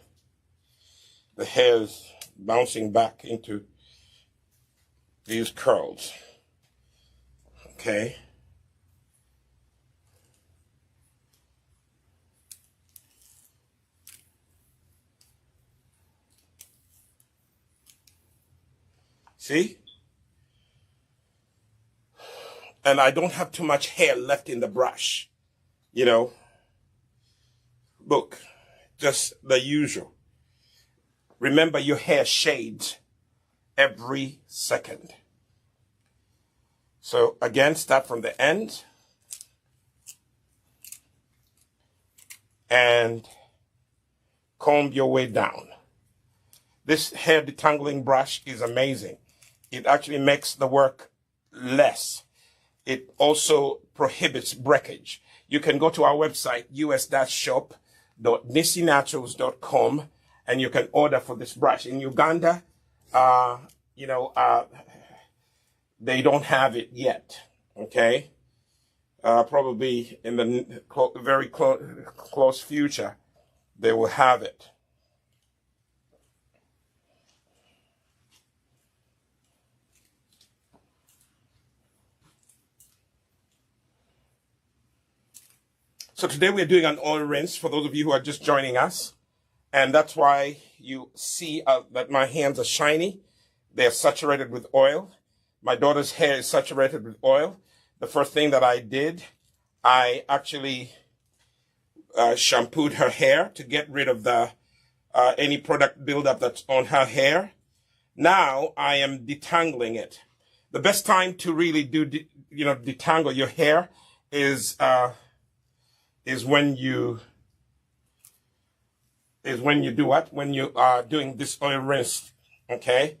Speaker 1: the hair's bouncing back into these curls. Okay? See? And I don't have too much hair left in the brush. Look, just the usual. Remember, your hair shades every second. So again, start from the end and comb your way down. This hair detangling brush is amazing. It actually makes the work less. It also prohibits breakage. You can go to our website, us-shop.nisinaturals.com, and you can order for this brush. In Uganda, they don't have it yet, okay? Probably in the very close future, they will have it. So today we're doing an oil rinse for those of you who are just joining us. And that's why you see that my hands are shiny. They're saturated with oil. My daughter's hair is saturated with oil. The first thing that I did, I actually shampooed her hair to get rid of the any product buildup that's on her hair. Now I am detangling it. The best time to really do, detangle your hair is when you do what? When you are doing this oil rinse, okay?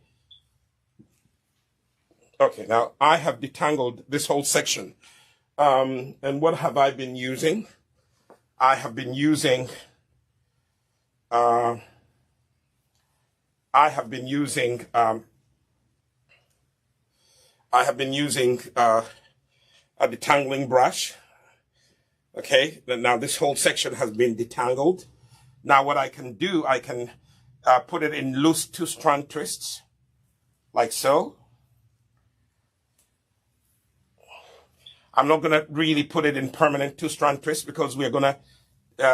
Speaker 1: Okay, now I have detangled this whole section. And what have I been using? I have been using a detangling brush. Okay, now this whole section has been detangled. Now what I can do, I can put it in loose 2-strand twists, like so. I'm not going to really put it in permanent 2-strand twists because we're going to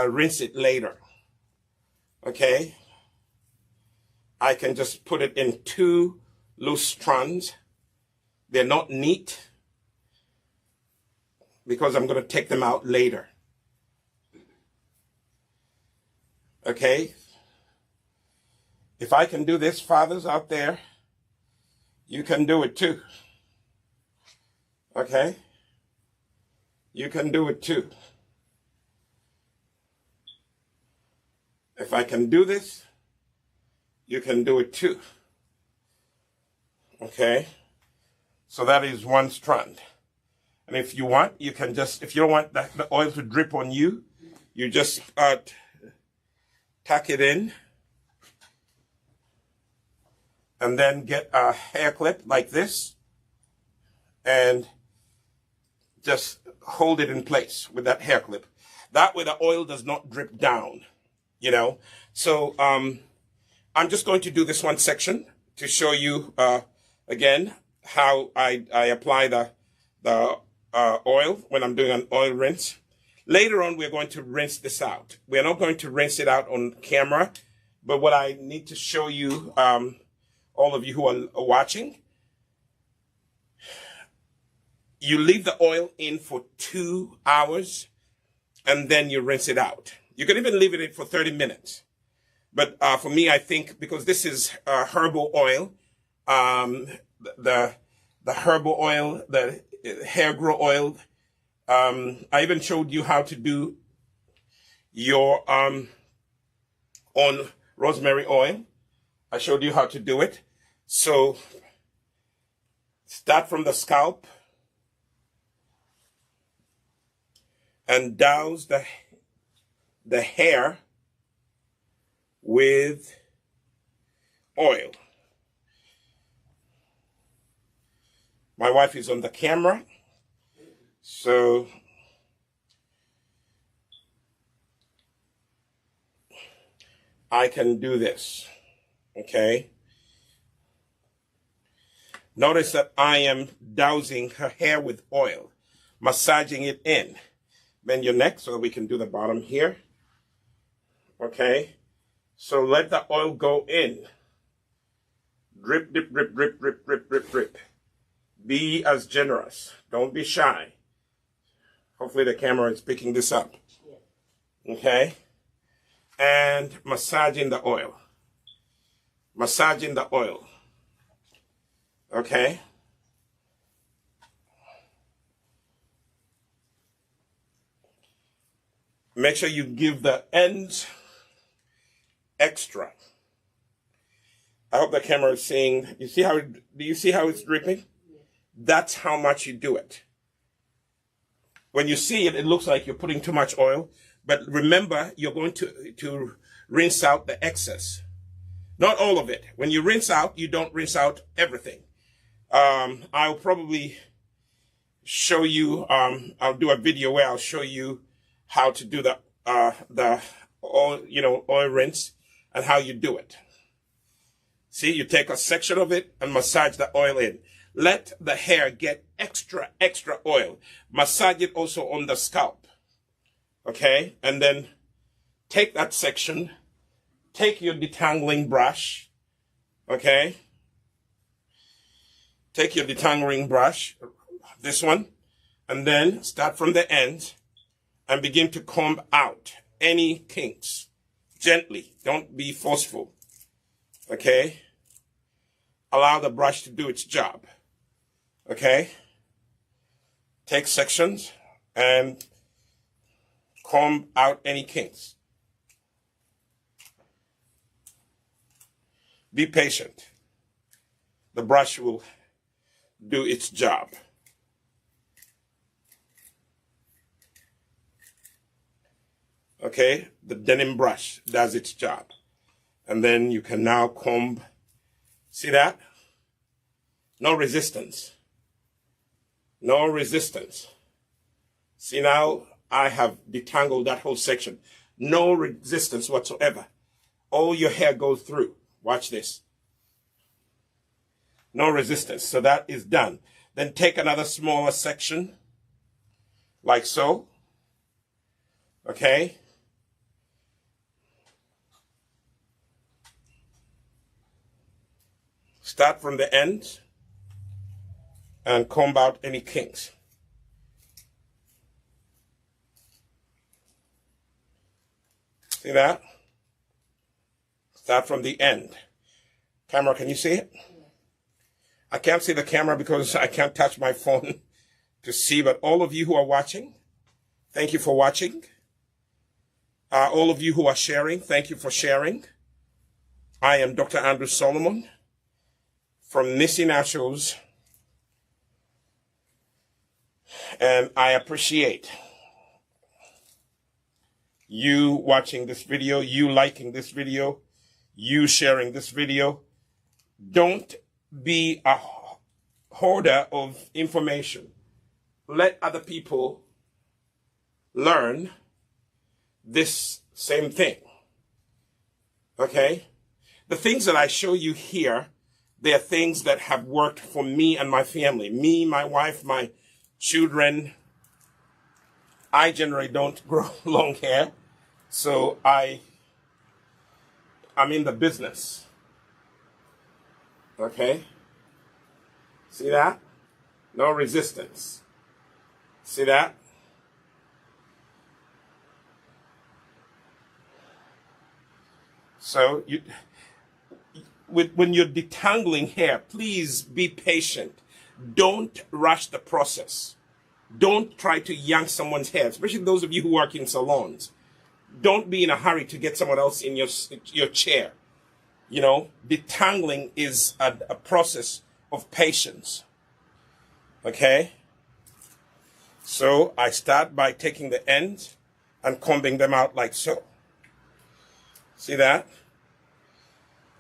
Speaker 1: rinse it later. Okay. I can just put it in 2 loose strands. They're not neat because I'm going to take them out later. Okay. If I can do this, fathers out there, you can do it too. Okay? You can do it too. If I can do this, you can do it too. Okay? So that is 1 strand. And if you want, you can just, if you don't want the oil to drip on you, you just tack it in. And then get a hair clip like this. And just hold it in place with that hair clip. That way the oil does not drip down, you know. So I'm just going to do this one section to show you again how I apply the oil when I'm doing an oil rinse. Later on, we're going to rinse this out. We're not going to rinse it out on camera, but what I need to show you, all of you who are watching, you leave the oil in for 2 hours and then you rinse it out. You can even leave it in for 30 minutes. But for me, I think because this is herbal oil, the herbal oil, the hair grow oil, I even showed you how to do your on rosemary oil. I showed you how to do it. So start from the scalp and douse the hair with oil. My wife is on the camera, so I can do this, okay? Notice that I am dousing her hair with oil, massaging it in. Bend your neck so that we can do the bottom here. Okay? So let the oil go in. Drip, drip, drip, drip, drip, drip, drip, drip. Be as generous. Don't be shy. Hopefully the camera is picking this up. Okay? And massaging the oil. Massaging the oil. Okay? Make sure you give the ends extra. I hope the camera is seeing. You see how? Do you see how it's dripping? That's how much you do it. When you see it, it looks like you're putting too much oil. But remember, you're going to rinse out the excess. Not all of it. When you rinse out, you don't rinse out everything. I'll probably show you. I'll do a video where I'll show you how to do the oil, oil rinse and how you do it. See, you take a section of it and massage the oil in. Let the hair get extra oil. Massage it also on the scalp. Okay? And then take that section, take your detangling brush. Okay? Take your detangling brush, this one, and then start from the end and begin to comb out any kinks. Gently. Don't be forceful. Okay? Allow the brush to do its job. Okay? Take sections and comb out any kinks. Be patient. The brush will do its job. Okay? The denim brush does its job. And then you can now comb. See that? No resistance. No resistance. See now, I have detangled that whole section. No resistance whatsoever. All your hair goes through. Watch this. No resistance. So that is done. Then take another smaller section, like so. Okay? Start from the end and comb out any kinks. See that? Start from the end. Camera, can you see it? I can't see the camera because I can't touch my phone to see, but all of you who are watching, thank you for watching. All of you who are sharing, thank you for sharing. I am Dr. Andrew Solomon from Nisi Naturals, and I appreciate you watching this video, you liking this video, you sharing this video. Don't be a hoarder of information. Let other people learn this same thing. Okay? The things that I show you here, they are things that have worked for me and my family. Me, my wife, my children. I generally don't grow long hair, so I'm in the business. Okay? See that? No resistance. See that? So when you're detangling hair, please be patient. Don't rush the process. Don't try to yank someone's hair, especially those of you who work in salons. Don't be in a hurry to get someone else in your chair. You know, detangling is a process of patience. Okay? So I start by taking the ends and combing them out like so. See that?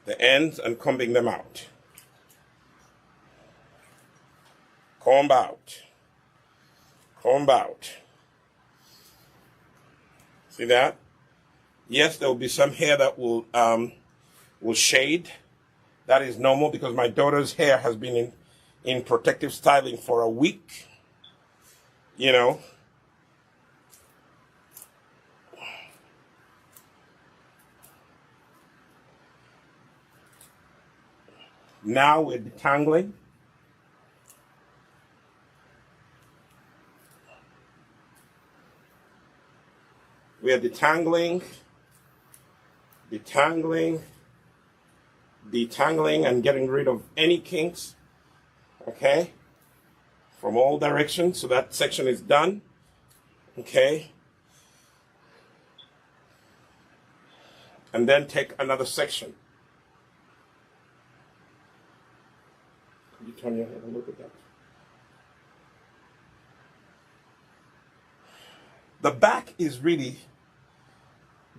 Speaker 1: The ends and combing them out. Comb out. Comb out. See that? Yes, there will be some hair that will shade. That is normal because my daughter's hair has been in protective styling for a week. You know. Now we're detangling. We are detangling, detangling, detangling, and getting rid of any kinks, okay, from all directions. So that section is done, okay. And then take another section. Could you turn your head and look at that? The back is really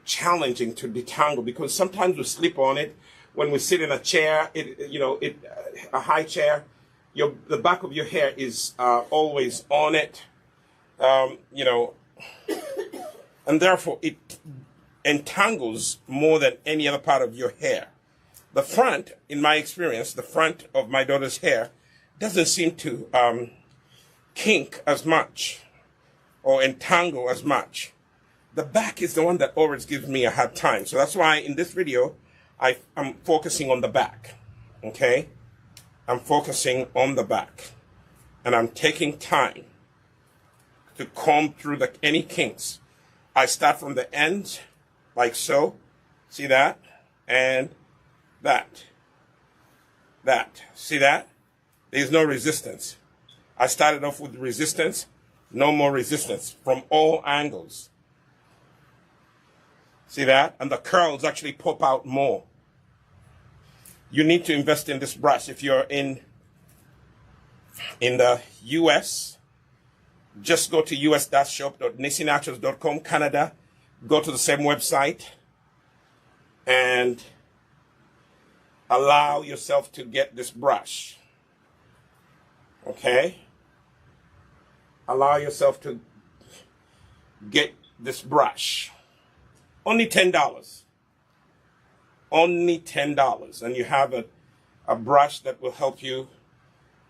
Speaker 1: challenging to detangle because sometimes we slip on it when we sit in a chair, a high chair. The back of your hair is always on it, and therefore it entangles more than any other part of your hair. The front, in my experience, the front of my daughter's hair doesn't seem to kink as much or entangle as much. The back is the one that always gives me a hard time. So that's why in this video, I'm focusing on the back, okay? I'm focusing on the back. And I'm taking time to comb through any kinks. I start from the end, like so. See that? And that. That. See that? There's no resistance. I started off with resistance. No more resistance from all angles. See that? And the curls actually pop out more. You need to invest in this brush. If you're in the US, just go to us.shop.nisinaturals.com, Canada. Go to the same website and allow yourself to get this brush. Okay? Allow yourself to get this brush. Only $10. Only $10. And you have a brush that will help you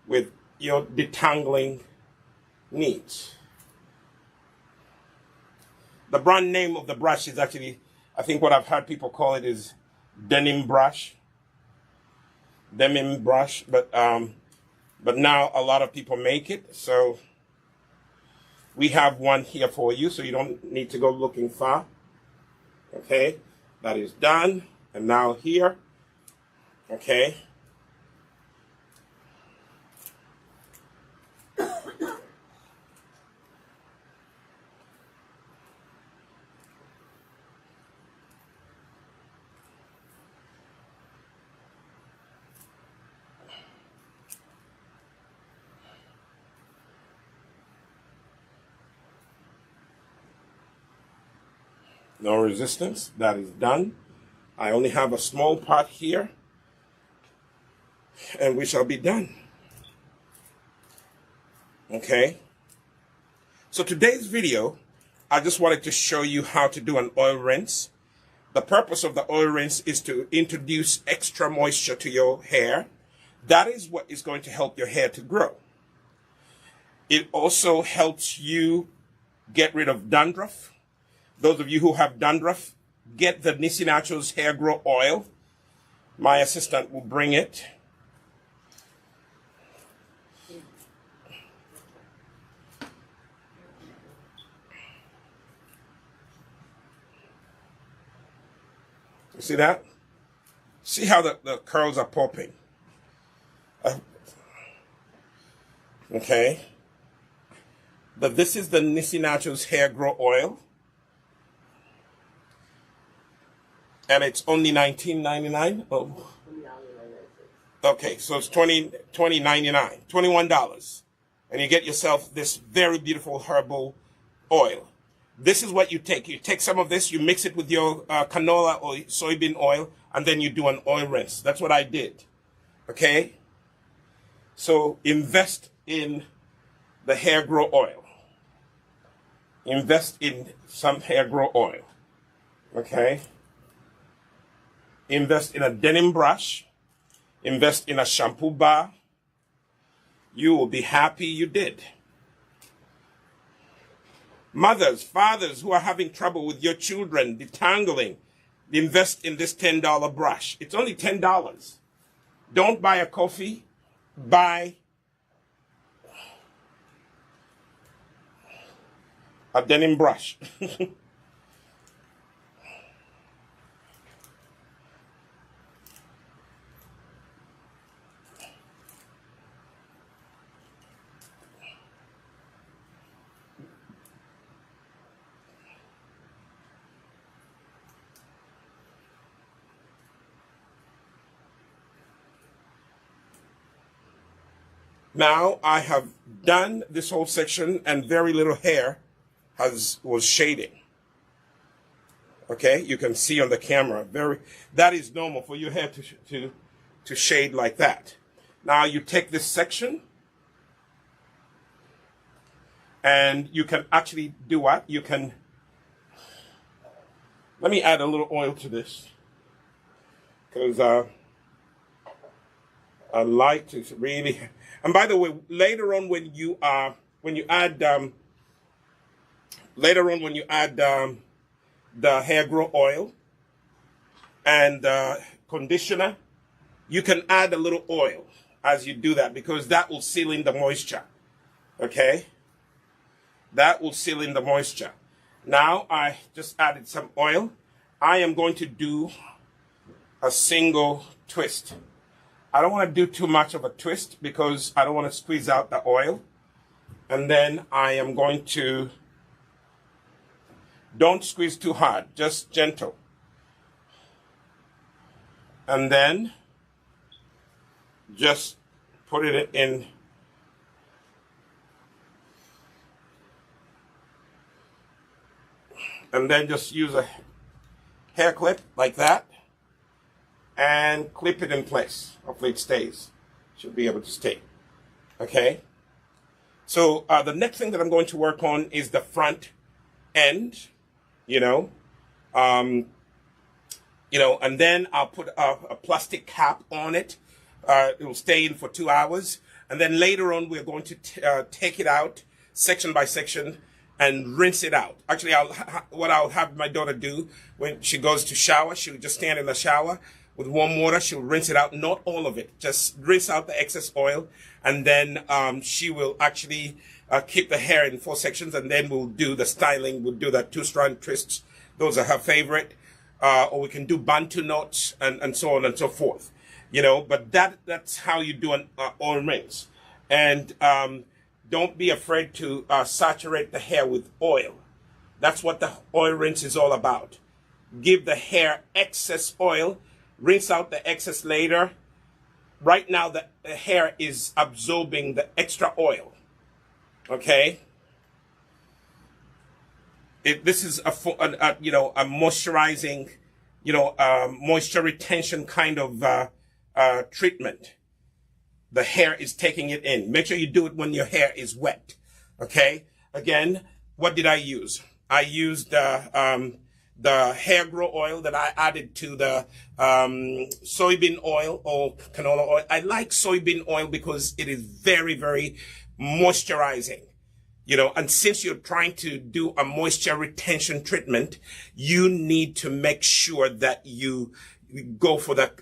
Speaker 1: with your detangling needs. The brand name of the brush is actually, I think what I've heard people call it is denim brush. denim brush, but now a lot of people make it, so we have one here for you, so you don't need to go looking far. Okay, that is done, and now here, okay. No resistance. That is done. I only have a small part here, and we shall be done. Okay. So today's video, I just wanted to show you how to do an oil rinse. The purpose of the oil rinse is to introduce extra moisture to your hair. That is what is going to help your hair to grow. It also helps you get rid of dandruff. Those of you who have dandruff, get the Nisi Naturals Hair Grow Oil. My assistant will bring it. You see that? See how the curls are popping. Okay. But this is the Nisi Naturals Hair Grow Oil. And it's only $19.99. Oh. Okay, so it's $20.99, $21. And you get yourself this very beautiful herbal oil. This is what you take. You take some of this, you mix it with your canola or soybean oil, and then you do an oil rinse. That's what I did. Okay? So invest in the hair grow oil. Invest in some hair grow oil. Okay? Invest in a denim brush. Invest in a shampoo bar. You will be happy you did. Mothers, fathers who are having trouble with your children detangling, invest in this $10 brush. It's only $10. Don't buy a coffee. Buy a denim brush. Now I have done this whole section and very little hair was shading. Okay, you can see on the camera, that is normal for your hair to shade like that. Now you take this section and you can actually do what? You can, let me add a little oil to this because I like to really, and by the way, later on when you add the hair grow oil and conditioner, you can add a little oil as you do that because that will seal in the moisture. Okay? That will seal in the moisture. Now I just added some oil. I am going to do a single twist. I don't want to do too much of a twist because I don't want to squeeze out the oil. And then I am going to, don't squeeze too hard, just gentle. And then just put it in. And then just use a hair clip like that and clip it in place. Hopefully it stays. Should be able to stay. Okay? So the next thing that I'm going to work on is the front end, and then I'll put a plastic cap on it. It will stay in for 2 hours. And then later on, we're going to take it out section by section and rinse it out. Actually, what I'll have my daughter do when she goes to shower, she'll just stand in the shower with warm water. She'll rinse it out, not all of it, just rinse out the excess oil. And then she will actually keep the hair in 4 sections, and then we'll do the styling. We'll do the 2-strand twists. Those are her favorite. Or we can do bantu knots and so on and so forth. You know, but that's how you do an oil rinse. And don't be afraid to saturate the hair with oil. That's what the oil rinse is all about. Give the hair excess oil, rinse out the excess later. Right now, the hair is absorbing the extra oil. Okay? This is a moisturizing, moisture retention kind of treatment. The hair is taking it in. Make sure you do it when your hair is wet. Okay? Again, what did I use? I used the hair grow oil that I added to the soybean oil or canola oil. I like soybean oil because it is very, very moisturizing. And since you're trying to do a moisture retention treatment, you need to make sure that you go for the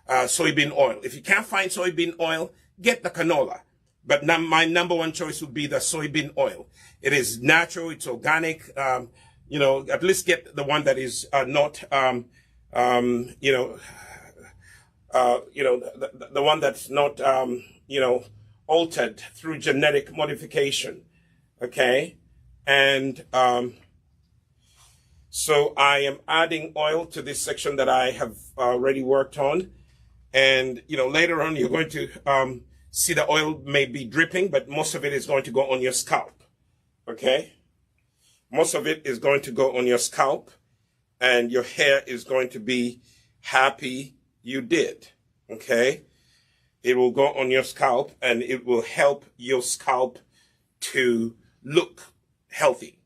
Speaker 1: soybean oil. If you can't find soybean oil, get the canola. But my number one choice would be the soybean oil. It is natural. It's organic. At least get the one that is not, the one that's not, altered through genetic modification. Okay. And, so I am adding oil to this section that I have already worked on. And, later on, you're going to, see the oil may be dripping, but most of it is going to go on your scalp. Okay. Most of it is going to go on your scalp, and your hair is going to be happy you did. Okay. It will go on your scalp, and it will help your scalp to look healthy.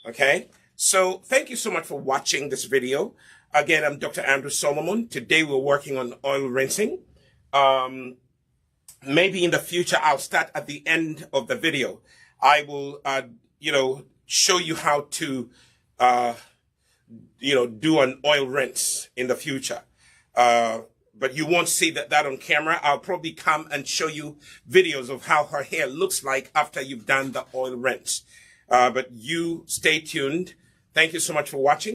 Speaker 1: Okay. So thank you so much for watching this video. Again, I'm Dr. Andrew Solomon. Today we're working on oil rinsing. Maybe in the future, I'll start at the end of the video. I will, show you how to, do an oil rinse in the future. But you won't see that on camera. I'll probably come and show you videos of how her hair looks like after you've done the oil rinse. But you stay tuned. Thank you so much for watching.